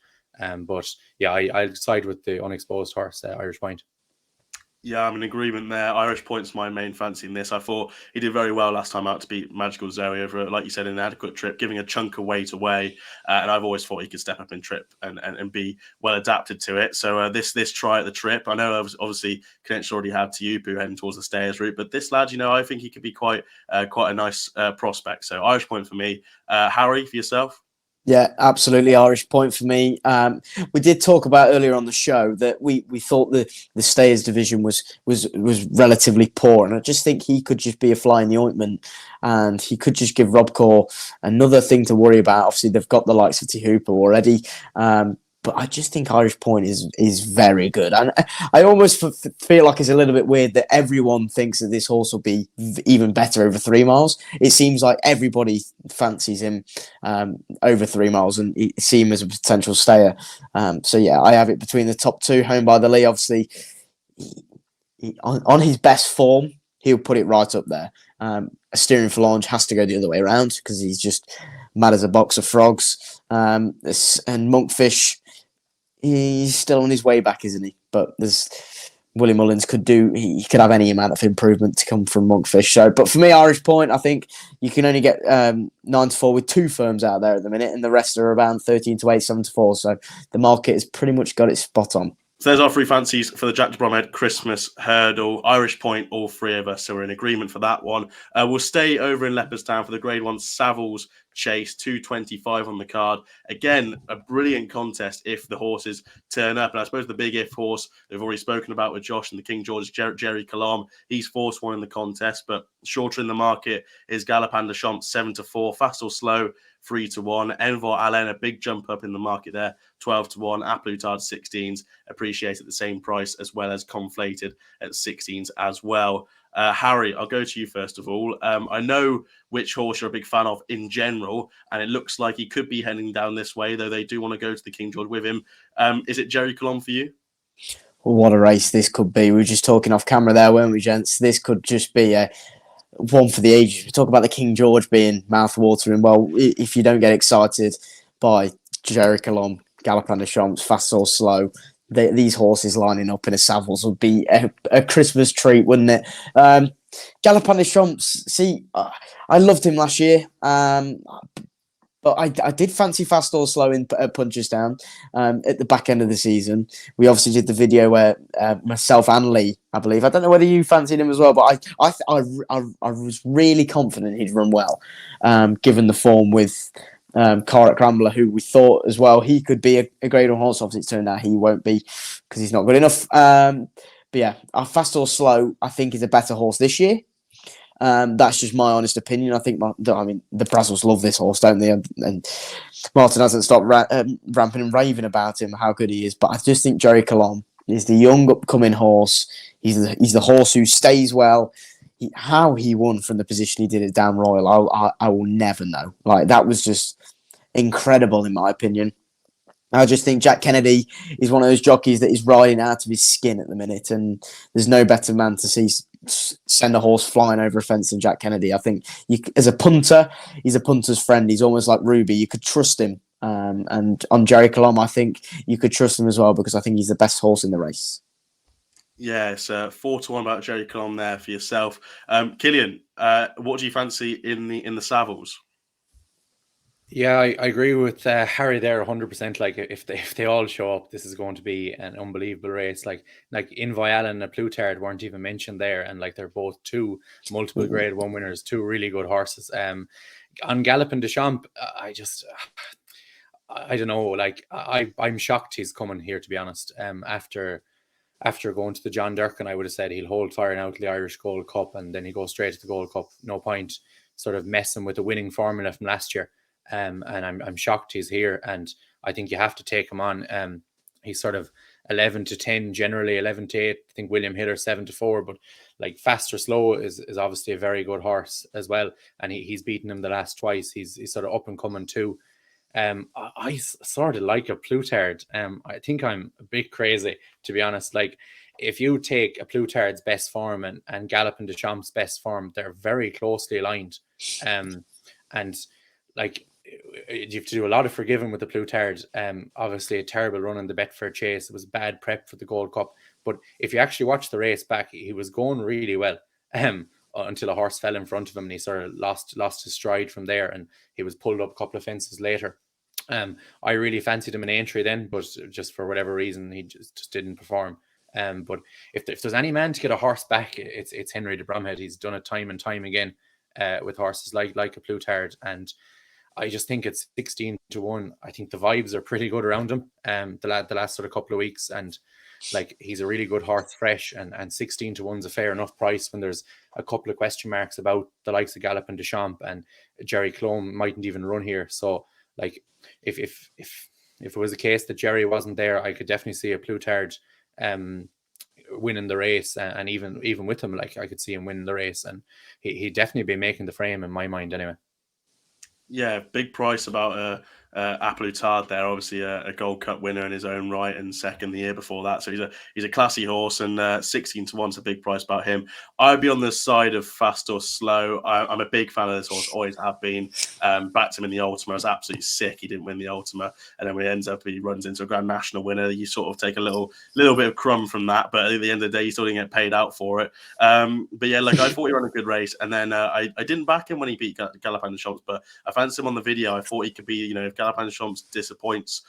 But yeah, I'll side with the unexposed horse, Irish Point. Yeah, I'm in agreement there. Irish Point's my main fancy in this. I thought he did very well last time out to beat Magical Zoe over, like you said, an inadequate trip, giving a chunk of weight away. And I've always thought he could step up in trip and be well adapted to it. So this try at the trip, I know obviously Connection already had Tupu heading towards the stayers route, but this lad, I think he could be quite a nice prospect. So Irish Point for me. Harry, for yourself? Yeah, absolutely. Irish Point for me. We did talk about earlier on the show that we thought the Stayers division was relatively poor, and I just think he could just be a fly in the ointment, and he could just give Robcore another thing to worry about. Obviously, they've got the likes of Tehupa already, but I just think Irish Point is very good, and I almost feel like it's a little bit weird that everyone thinks that this horse will be even better over 3 miles. It seems like everybody fancies him over 3 miles and see him as a potential stayer. So yeah, I have it between the top 2. Home by the Lee, obviously, on his best form, he'll put it right up there. Asterion Fallonge has to go the other way around because he's just mad as a box of frogs. And Monkfish, he's still on his way back, isn't he? But there's Willie Mullins could have any amount of improvement to come from Monkfish. So, but for me, Irish Point, I think you can only get 9-4 with 2 firms out there at the minute, and the rest are around 13-8, 7-4. So the market has pretty much got it spot on. So there's our 3 fancies for the Jack de Bromhead Christmas Hurdle. Irish Point, all 3 of us, so we're in agreement for that one. We'll stay over in Leopardstown for the Grade 1 Savills Chase, 225 on the card. Again, a brilliant contest if the horses turn up. And I suppose the big if horse they've already spoken about with Josh and the King George, Jerry Colomb. He's forced one in the contest, but shorter in the market is Galopin de Champs, 7-4. Fast or Slow, 3-1. Envoi Allen, a big jump up in the market there, 12-1. Aplutard 16s, appreciated at the same price, as well as Conflated at 16s as well. Harry, I'll go to you first of all. I know which horse you're a big fan of in general, and it looks like he could be heading down this way, though they do want to go to the King George with him. Is it Jerry Colomb for you? Well, what a race this could be. We were just talking off camera there, weren't we, gents? This could just be a one for the ages. We talk about the King George being mouth-watering. Well, if you don't get excited by Jerry Colomb, Galopin de Champs, Fast or Slow, these horses lining up in a Savills would be a Christmas treat, wouldn't it? Galopin Des Champs, see, I loved him last year. But I did fancy Fast or Slow in Punchestown at the back end of the season. We obviously did the video where myself and Lee, I believe. I don't know whether you fancied him as well, but I was really confident he'd run well, given the form with Carrick Rambler, who we thought as well he could be a great horse. Obviously, it turned out he won't be because he's not good enough. But yeah, Fast or Slow, I think, is a better horse this year. That's just my honest opinion. I think, the Brazils love this horse, don't they? And Martin hasn't stopped ramping and raving about him, how good he is. But I just think Jerry Colomb is the young upcoming horse. He's the horse who stays well. How he won from the position he did at Down Royal, I will never know. Like, that was just incredible, in my opinion. I just think Jack Kennedy is one of those jockeys that is riding out of his skin at the minute, and there's no better man to send a horse flying over a fence than Jack Kennedy. I think as a punter, he's a punter's friend. He's almost like Ruby. You could trust him. And on Jerry Colomb, I think you could trust him as well, because I think he's the best horse in the race. Yeah, it's 4-1 about Jerry Colomb there for yourself. Cillian, what do you fancy in the Savills? Yeah, I agree with Harry there 100%. Like, if they all show up, this is going to be an unbelievable race. Like Invial and Plutard weren't even mentioned there, and like they're both two multiple Grade 1 winners, two really good horses. On Galopin Des Champs, I don't know. Like, I'm shocked he's coming here, to be honest. After going to the John Durkan, I would have said he'll hold fire now to the Irish Gold Cup, and then he goes straight to the Gold Cup. No point sort of messing with the winning formula from last year. And I'm shocked he's here, and I think you have to take him on. He's sort of 11-10, generally 11-8. I think William Hiller 7-4, but like Fast or Slow is obviously a very good horse as well, and he's beaten him the last twice. He's sort of up and coming too. I sort of like a Plutard. I think I'm a bit crazy, to be honest. Like, if you take a Plutard's best form and Galopin Des Champs' best form, they're very closely aligned. And like, you have to do a lot of forgiving with the Plutard. Obviously a terrible run in the Betford Chase. It was bad prep for the Gold Cup. But if you actually watch the race back, he was going really well until a horse fell in front of him, and he sort of lost his stride from there, and he was pulled up a couple of fences later. I really fancied him in entry then, but just for whatever reason, he just didn't perform. But if there's any man to get a horse back, it's Henry de Bromhead. He's done it time and time again with horses like a Plutard, and I just think it's 16-1. I think the vibes are pretty good around him. The last sort of couple of weeks, and like, he's a really good horse, fresh, and 16-1 is a fair enough price when there's a couple of question marks about the likes of Galopin Des Champs, and Jerry Colomb mightn't even run here. So like, if it was a case that Jerry wasn't there, I could definitely see a Plutard winning the race, and even with him, like, I could see him winning the race, and he'd definitely be making the frame in my mind anyway. Yeah, big price about Plutard there. Obviously, a Gold Cup winner in his own right, and second the year before that. So he's a classy horse, and 16-1 is a big price about him. I'd be on the side of Fast or Slow. I'm a big fan of this horse, always have been. Backed him in the Ultima. I was absolutely sick he didn't win the Ultima, and then when he runs into a Grand National winner, you sort of take a little bit of crumb from that. But at the end of the day, you still didn't get paid out for it. But yeah, like, I thought he ran a good race, and then I didn't back him when he beat Galopin Des Champs, but I fancied him on the video. I thought he could be, if Galopin Des Champs disappoints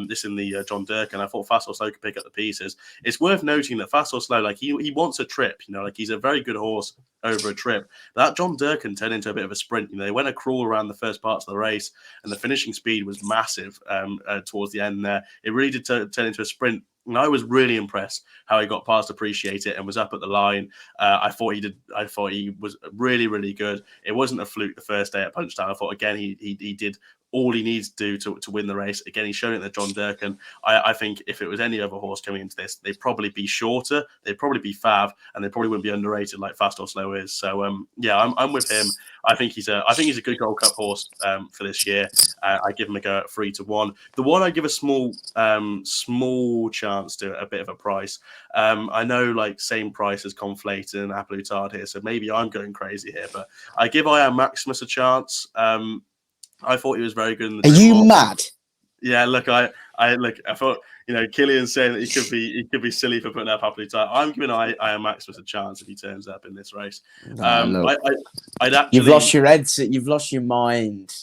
this in the John Durkan, I thought Fast or Slow could pick up the pieces. It's worth noting that Fast or Slow, like, he wants a trip, like, he's a very good horse over a trip. That John Durkan turned into a bit of a sprint. They went a crawl around the first parts of the race, and the finishing speed was massive towards the end there. It really did turn into a sprint. And I was really impressed how he got past Appreciate It and was up at the line. I thought he was really, really good. It wasn't a fluke the first day at Punchestown. I thought, again, he did all he needs to do to win the race. Again, he's shown it that John Durkan. I think if it was any other horse coming into this, they'd probably be shorter, they'd probably be fav, and they probably wouldn't be underrated like Fast or Slow is. So yeah, I'm with him. I think he's a good Gold Cup horse for this year. I give him a go at 3-1. The one I give a small chance to, a bit of a price. I know, like, same price as Conflate and Plutard here, so maybe I'm going crazy here, but I give I Am Maximus a chance. I thought he was very good in the. Are you mad? Yeah, look, I I thought, Cillian saying that he could be silly for putting up Happily Tight. I'm giving Iron Maximus a chance if he turns up in this race. Look, I'd actually, you've lost your head. You've lost your mind.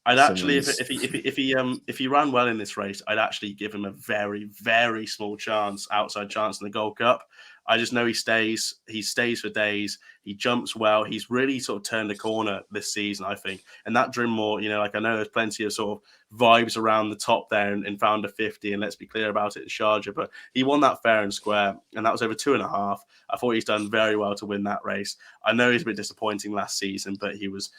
I'd actually, if he ran well in this race, I'd actually give him a very, very small outside chance in the Gold Cup. I just know he stays for days. He jumps well. He's really sort of turned a corner this season, I think. And that Drimmore, I know there's plenty of sort of vibes around the top there in Founder 50, and let's be clear about it in Sharjah, but he won that fair and square, and that was over 2.5. I thought he's done very well to win that race. I know he's a bit disappointing last season, but he was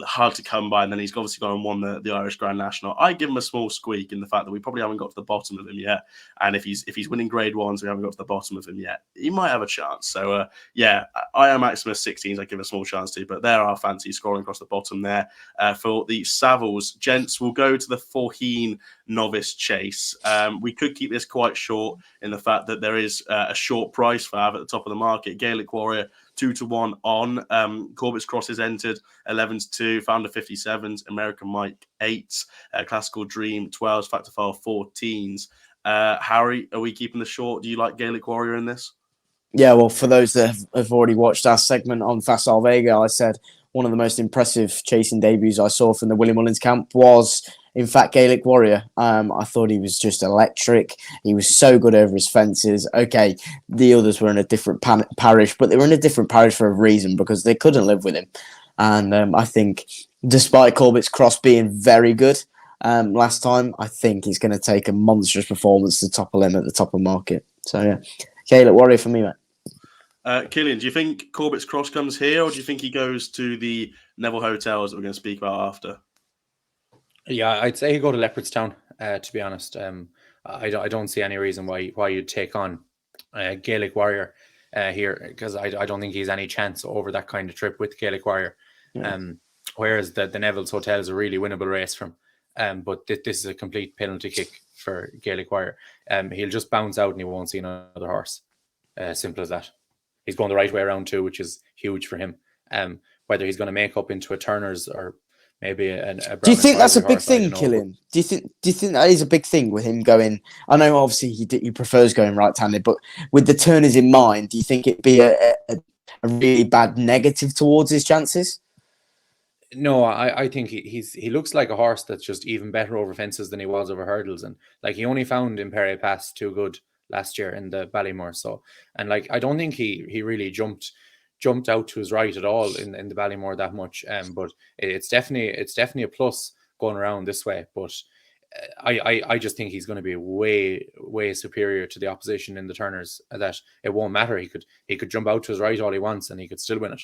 hard to come by, and then he's obviously gone and won the Irish Grand National. I give him a small squeak in the fact that we probably haven't got to the bottom of him yet, and if he's winning Grade 1s, we haven't got to the bottom of him yet, he might have a chance. So I am Maximus 16s, I give a small chance to, but there are fancy scrolling across the bottom there. For the Savills, gents, will go to the Faugheen Novice Chase. We could keep this quite short in the fact that there is a short price Fav at the top of the market. Gaelic Warrior 2-1 on. Corbett's Cross is entered 11-2. Founder 57s. American Mike 8s. Classical Dream 12s. Factor File 14s. Harry, are we keeping the short? Do you like Gaelic Warrior in this? Yeah, well, for those that have already watched our segment on Facile Vega, I said one of the most impressive chasing debuts I saw from the Willie Mullins camp was, in fact, Gaelic Warrior. I thought he was just electric. He was so good over his fences. Okay, the others were in a different parish, but they were in a different parish for a reason, because they couldn't live with him. And I think, despite Corbett's Cross being very good last time, I think he's going to take a monstrous performance to topple him at the top of market. So, yeah, Gaelic Warrior for me, mate. Cillian, do you think Corbett's Cross comes here, or do you think he goes to the Neville Hotels that we're going to speak about after? Yeah, I'd say he go to Leopardstown, to be honest. I don't see any reason why you'd take on Gaelic Warrior here, because I don't think he's any chance over that kind of trip with Gaelic Warrior. Yeah. Whereas the Neville's Hotel is a really winnable race from him. But this is a complete penalty kick for Gaelic Warrior. He'll just bounce out and he won't see another horse. Simple as that. He's going the right way around too, which is huge for him. Whether he's going to make up into a Turner's or maybe a do you think that's a big thing, Cillian? Do you think that is a big thing with him going? I know obviously he prefers going right-handed, but with the Turners in mind, do you think it'd be a really bad negative towards his chances? No, I think he looks like a horse that's just even better over fences than he was over hurdles, and like he only found Imperial Pass too good last year in the Ballymore. So, and like I don't think he really jumped out to his right at all in the Ballymore that much. But it's definitely a plus going around this way. But I just think he's going to be way superior to the opposition in the Turners, that it won't matter. He could jump out to his right all he wants and he could still win it.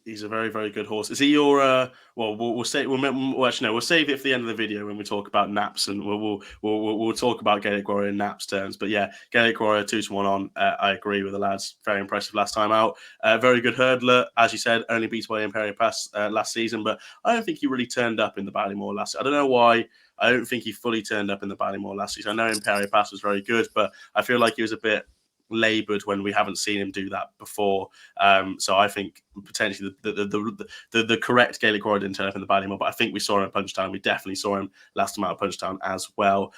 He's a very, very good horse. Is he your? We'll save it for the end of the video when we talk about naps, and we'll talk about Gaelic Warrior in naps terms. But yeah, Gaelic Warrior 2-1 on. I agree with the lads. Very impressive last time out. Very good hurdler, as you said. Only beat by Imperial Pass last season, but I don't think he really turned up in the Ballymore last. I don't know why. I don't think he fully turned up in the Ballymore last season. I know Imperial Pass was very good, but I feel like he was a bit laboured when we haven't seen him do that before. So I think potentially the correct Gaelic Warrior didn't turn up in the Ballymore, but I think we saw him at Punchtown. We definitely saw him last time out at Punchtown as well.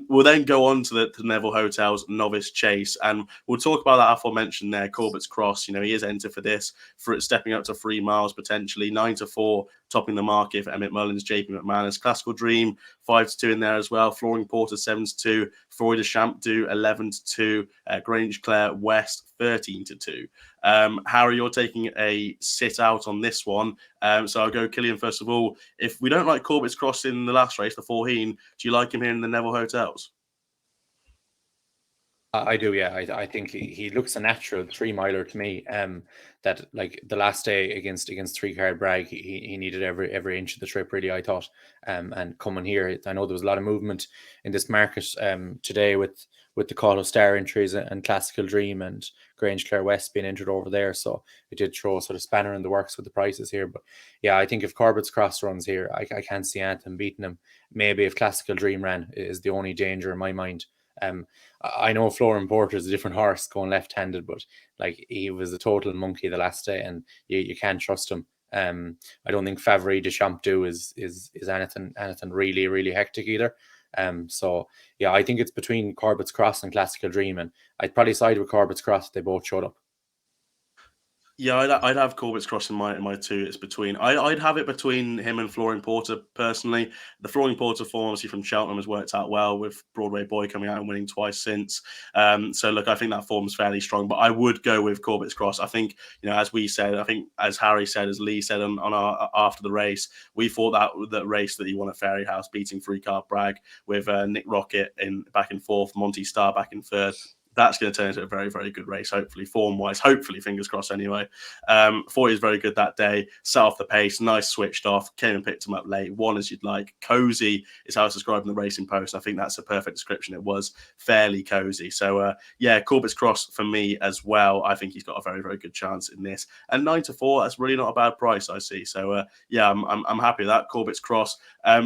We'll then go on to the Neville Hotels Novice Chase, and we'll talk about that aforementioned there, Corbett's Cross. He is entered for this, for it stepping up to 3 miles potentially, 9-4 topping the market for Emmett Mullins, JP McManus. Classical Dream 5-2 in there as well. Flooring Porter 7-2. Freud de Champdu 11-2. Grange Clare West 13-2. Harry, you're taking a sit out on this one. So I'll go Cillian first of all. If we don't like Corbett's Cross in the last race, the Faugheen, do you like him here in the Neville Hotels? I do, yeah. I think he looks a natural 3-miler to me. That like the last day against 3-card Bragg, he needed every inch of the trip, really, I thought. And coming here, I know there was a lot of movement in this market today with the Kauto Star entries and Classical Dream and Grange Clare West being entered over there. So it did throw a sort of spanner in the works with the prices here. But yeah, I think if Corbett's Cross runs here, I can't see Anthem beating him. Maybe if Classical Dream ran is the only danger in my mind. I know Flooring Porter is a different horse going left-handed, but like he was a total monkey the last day, and you can't trust him. I don't think Favre de Champdu is anything really, really hectic either. So yeah, I think it's between Corbett's Cross and Classical Dream, and I'd probably side with Corbett's Cross if they both showed up. Yeah, I'd have Corbett's Cross in my two. It's between I'd have it between him and Flooring Porter personally. The Flooring Porter form, obviously from Cheltenham, has worked out well with Broadway Boy coming out and winning twice since. So look, I think that form's fairly strong, but I would go with Corbett's Cross. I think, as we said, I think as Harry said, as Lee said on our after the race, we thought that race that he won at Ferry House, beating Free Car Bragg with Nick Rocket back in fourth, Monty Starr back in third. That's going to turn into a very, very good race, hopefully, form-wise. Hopefully, fingers crossed anyway. Thought he was very good that day. Set off the pace, nice switched off, came and picked him up late. Won as you'd like. Cozy is how I was describing the racing post. I think that's a perfect description. It was fairly cozy. So, Corbett's Cross for me as well. I think he's got a very, very good chance in this. And 9-4, that's really not a bad price, I see. So, I'm happy with that. Corbett's Cross.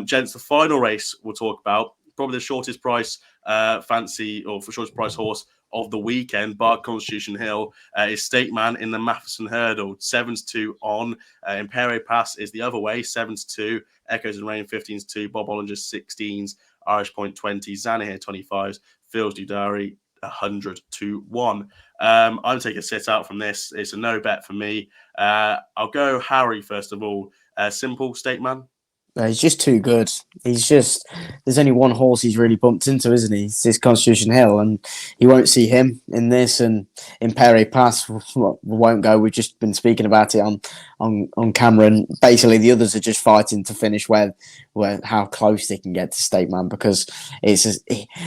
Gents, the final race we'll talk about, probably the shortest price shortest price horse of the weekend, Bard Constitution Hill, is State Man in the Matheson Hurdle, 7-2 on. Impere Pass is the other way, 7-2. Echoes and Rain, 15-2. Bob Ollinger, 16s. Irish Point, 20. Zanahir, 25s. Phil's Dudari, 100-1. I'm taking a sit out from this. It's a no bet for me. I'll go Harry first of all. Simple, State Man. He's just too good. There's only one horse he's really bumped into, isn't he? It's this Constitution Hill, and you won't see him in this. And Impere Pass won't go. We've just been speaking about it on camera, and basically the others are just fighting to finish where how close they can get to State Man, because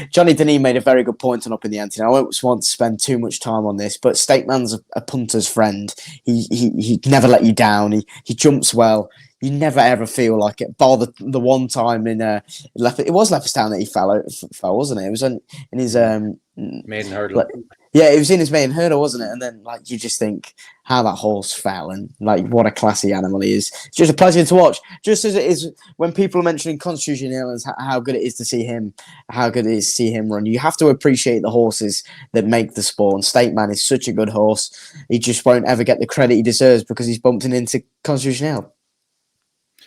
Johnny Denis made a very good point on Up in the Ante. I don't want to spend too much time on this, but State Man's a punter's friend. He never let you down. He jumps well. You never ever feel like it. Bar the one time in it was Leopardstown that he fell, wasn't it? It was in his maiden hurdle. Yeah, it was in his maiden hurdle, wasn't it? And then you just think how that horse fell, and what a classy animal he is. It's just a pleasure to watch. Just as it is when people are mentioning Constitution Hill and how good it is to see him, run. You have to appreciate the horses that make the sport. And State Man is such a good horse. He just won't ever get the credit he deserves because he's bumped into Constitution Hill.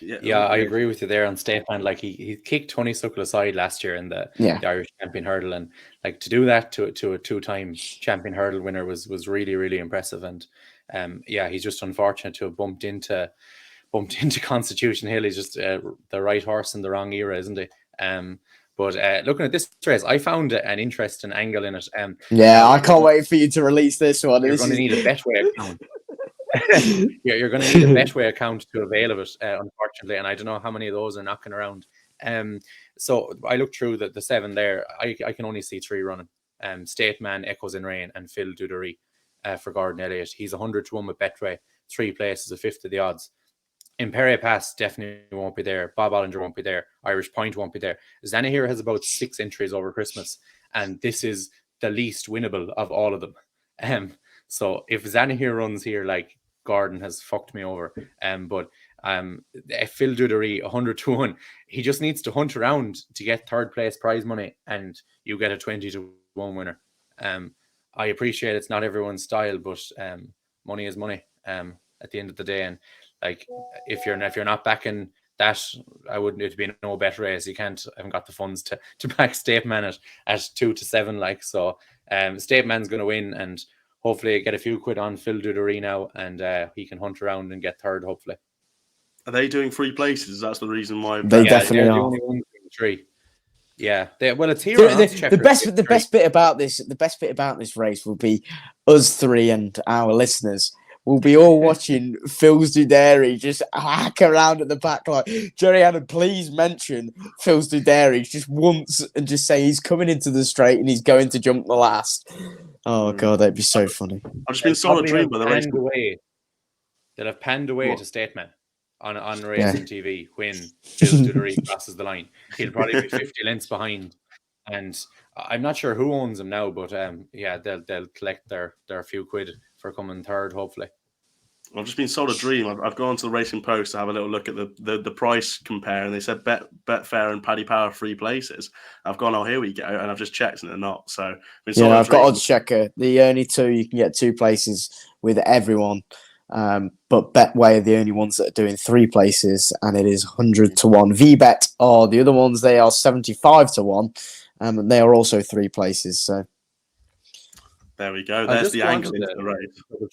Yeah, I agree with you there on State Man. He kicked Tony Suckle aside last year in the Irish Champion Hurdle, and to do that to a two-time Champion Hurdle winner was really, really impressive. And he's just unfortunate to have bumped into Constitution Hill. He's just the right horse in the wrong era, isn't he? But looking at this race, I found an interesting angle in it. I can't wait for you to release this one. You're going to need a Betway account. You're going to need a Betway account to avail of it, unfortunately, and I don't know how many of those are knocking around. So I looked through the seven there. I can only see three running. State Man, Echoes in Rain, and Phil Dudary for Gordon Elliott. He's 100-1 with Betway. 3 places, a fifth of the odds. Impere Pass definitely won't be there. Bob Ollinger won't be there. Irish Point won't be there. Zanahir has about 6 entries over Christmas, and this is the least winnable of all of them. So if Zanahir runs here, Gordon has fucked me over. But Phil Dudary, 100-1, he just needs to hunt around to get third place prize money, and you get a 20-1 winner. I appreciate it's not everyone's style, but money is money at the end of the day. And if you're not backing that, it'd be no better race. I haven't got the funds to back State Man at 2-7. So State Man's going to win, and hopefully get a few quid on Phil Dudary now, and he can hunt around and get third, hopefully. Are they doing 3 places? That's the reason why. They definitely are. The only one doing 3. Yeah. It's here. The best bit about this race will be us 3 and our listeners. We'll be all watching Phil's Dudary just hack around at the back Jerry Adam, please mention Phil's Dudary just once and just say he's coming into the straight and he's going to jump the last. Oh, God, that'd be so funny. I've just been solid dream by the race. They'll have panned away to State Man on racing TV when Phil Dudary crosses the line. He'll probably be 50 lengths behind. And I'm not sure who owns them now, but they'll collect their few quid for coming third, hopefully. I've just been sold a dream. I've gone to the Racing Post to have a little look at the price compare, and they said Betfair and Paddy Power 3 places. I've gone, here we go, and I've just checked and they're not. So I've got Odds Checker. The only 2 you can get 2 places with everyone. But Betway are the only ones that are doing 3 places, and it is 100 to 1. VBet are the other ones, they are 75 to 1, and they are also 3 places. So there we go. I'll There's just the go on angle to into the race. double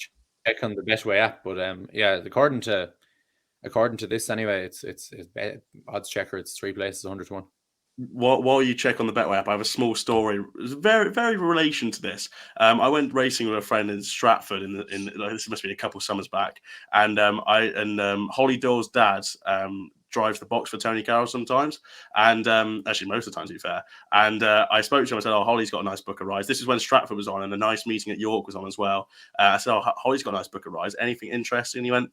check on the Betway app, but yeah, according to this anyway, it's odds checker. It's 3 places, 100 to 1. While you check on the Betway app, I have a small story, very very relation to this. I went racing with a friend in Stratford this must be a couple summers back, and Holly Doyle's dad drives the box for Tony Carroll sometimes, and actually most of the time, to be fair. And I spoke to him. I said, "Oh, Holly's got a nice book of rides." This is when Stratford was on, and a nice meeting at York was on as well. I said, "Oh, Holly's got a nice book of rides. Anything interesting?" And he went,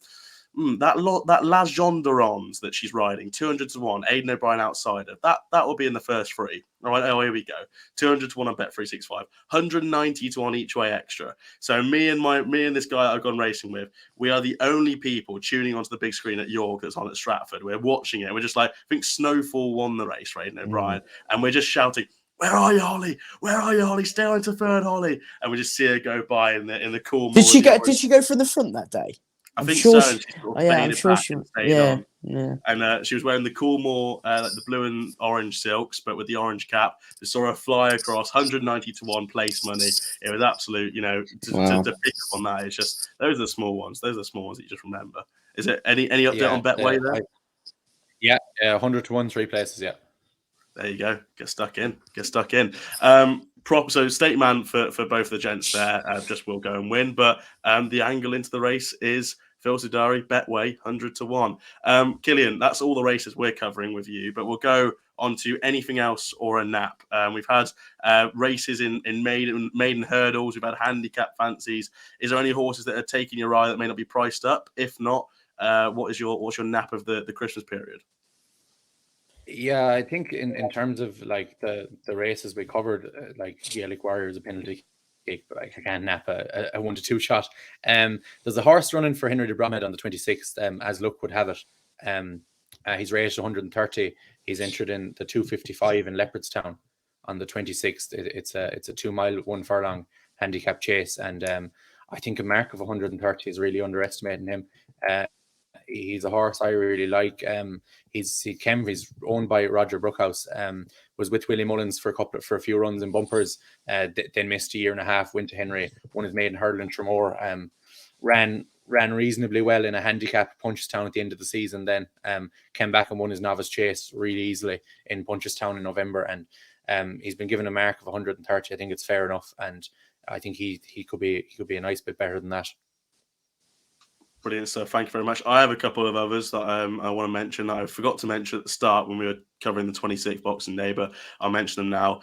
that La Gendarons that she's riding, 200 to 1, Aidan O'Brien outsider. That will be in the first 3. All right, here we go. 200 to 1 on Bet365, 190 to 1 each way extra. So me and this guy I've gone racing with, we are the only people tuning onto the big screen at York that's on at Stratford. We're watching it. We're just like, I think Snowfall won the race for Aidan O'Brien, and we're just shouting, "Where are you, Holly? Where are you, Holly? Stay on to third, Holly!" And we just see her go by in the cool. Did she go from the front that day? I think sure so. And she sort of I'm sure she. on. Yeah. And she was wearing the Coolmore, like the blue and orange silks, but with the orange cap. We saw her fly across, 190 to 1 place money. It was absolute, to pick up on that. It's just those are the small ones. Those are the small ones that you just remember. Is it any update on Betway there? Yeah, 100 to 1, 3 places. Yeah. There you go. Get stuck in. So state man for both the gents there. Just will go and win, but the angle into the race is Phil Sudari, Betway, 100 to 1. Cillian, that's all the races we're covering with you, but we'll go on to anything else or a nap. We've had races in maiden hurdles. We've had handicap fancies. Is there any horses that are taking your eye that may not be priced up? If not, what's your nap of the Christmas period? Yeah, I think in terms of like the races we covered, like Gaelic Warriors, a penalty kick, but I can't nap a 1 to 2 shot. There's a horse running for Henry de Bromhead on the 26th, as luck would have it. He's raised 130. He's entered in the 255 in Leopardstown on the 26th. It's a 2 mile, 1 furlong handicap chase, and I think a mark of 130 is really underestimating him. He's a horse I really like. He's owned by Roger Brookhouse. Was with Willie Mullins for a few runs in bumpers. Then missed a year and a half. Went to Henry. Won his maiden hurdle in Tramore. Ran reasonably well in a handicap Punchestown at the end of the season. Then came back and won his novice chase really easily in Punchestown in November. And he's been given a mark of 130. I think it's fair enough, and I think he could be a nice bit better than that. Brilliant stuff. Thank you very much. I have a couple of others that I want to mention that I forgot to mention at the start when we were covering the 26th Boxing Day, but I'll mention them now.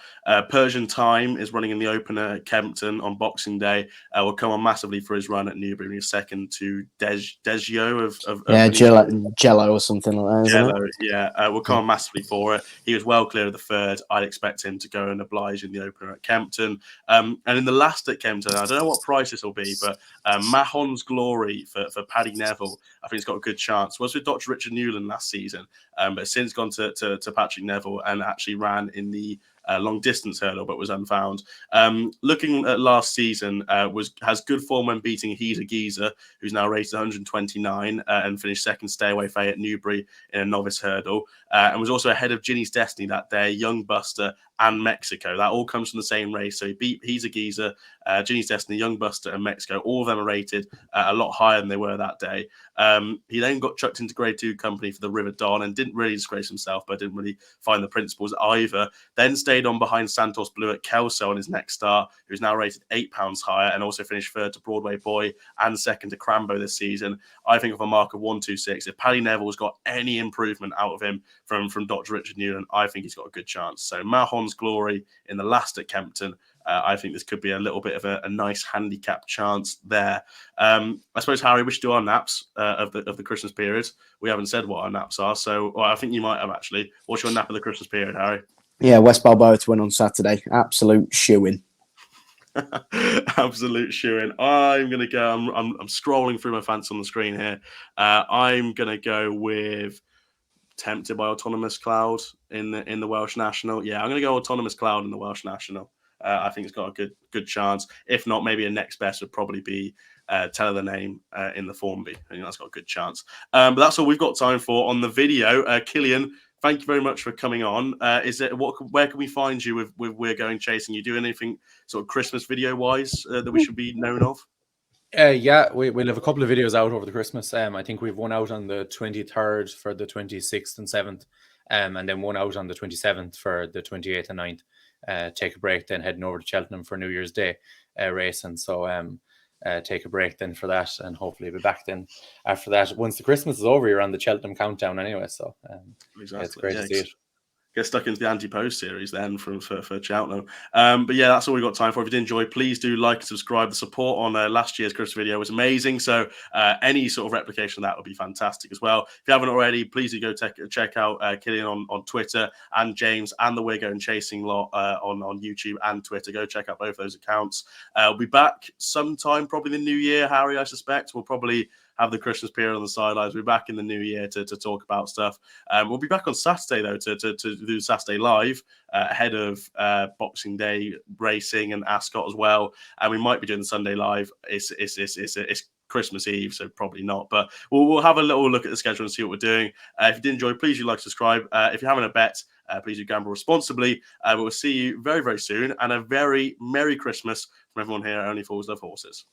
Persian Time is running in the opener at Kempton on Boxing Day. Will come on massively for his run at Newbury. He's second to Desio of Jello or something like that. Jello, yeah. Will come on massively for it. He was well clear of the third. I'd expect him to go and oblige in the opener at Kempton. And in the last at Kempton, I don't know what price this will be, but Mahon's Glory for Paddy Neville, I think he's got a good chance. Was with Dr. Richard Newland last season, but since gone to Patrick Neville and actually ran in the long distance hurdle, but was unfound. Looking at last season, has good form when beating He's a Geezer, who's now rated 129 and finished second Stay Away Fay at Newbury in a novice hurdle, and was also ahead of Ginny's Destiny that day, Young Buster and Mexico. That all comes from the same race. So he beat He's a Geezer, Ginny's Destiny, Young Buster and Mexico. All of them are rated a lot higher than they were that day. He then got chucked into Grade 2 company for the River Don and didn't really disgrace himself, but didn't really find the principles either. Then stayed on behind Santos Blue at Kelso on his next start, who's now rated £8 higher, and also finished third to Broadway Boy and second to Crambo this season. I think of a mark of 126. If Paddy Neville's got any improvement out of him from Dr. Richard Newland, I think he's got a good chance. So Mahon's Glory in the last at Kempton. I think this could be a little bit of a nice handicap chance there. I suppose, Harry, we should do our naps of the Christmas period. We haven't said what our naps are, so I think you might have actually. What's your nap of the Christmas period, Harry? Yeah, West Balboa to win on Saturday. Absolute shoe-in. Absolute shoe-in. I'm going to go. I'm scrolling through my fancy on the screen here. I'm going to go with Tempted by Autonomous Cloud in the Welsh National. Yeah, I'm going to go Autonomous Cloud in the Welsh National. I think it's got a good chance. If not, maybe a next best would probably be Tell Her the Name in the Formby. I think that's got a good chance. But that's all we've got time for on the video. Cillian, thank you very much for coming on. Where can we find you with We're Going Chasing? You do anything sort of Christmas video wise that we should be known of? Yeah, we'll have a couple of videos out over the Christmas. I think we've one out on the 23rd for the 26th and 7th, and then one out on the 27th for the 28th and 9th. Take a break, then heading over to Cheltenham for New Year's Day racing. So take a break then for that, and hopefully be back then after that. Once the Christmas is over, you're on the Cheltenham countdown anyway. So exactly. Yeah, it's great to see it. Get stuck into the anti-post series then for Cheltenham. But yeah, that's all we've got time for. If you did enjoy, please do like and subscribe. The support on last year's Christmas video was amazing. So any sort of replication of that would be fantastic as well. If you haven't already, please do go check out Cillian on Twitter, and James and the We're Going Chasing lot on YouTube and Twitter. Go check out both those accounts. We'll be back sometime, probably the new year, Harry, I suspect. We'll probably have the Christmas period on the sidelines. We'll be back in the new year to talk about stuff. We'll be back on Saturday, though, to do Saturday Live ahead of Boxing Day racing and Ascot as well. And we might be doing the Sunday Live. It's Christmas Eve, so probably not. But we'll have a little look at the schedule and see what we're doing. If you did enjoy, please do like, subscribe. If you're having a bet, please do gamble responsibly. But we'll see you very, very soon. And a very Merry Christmas from everyone here at Only Fools Love Horses.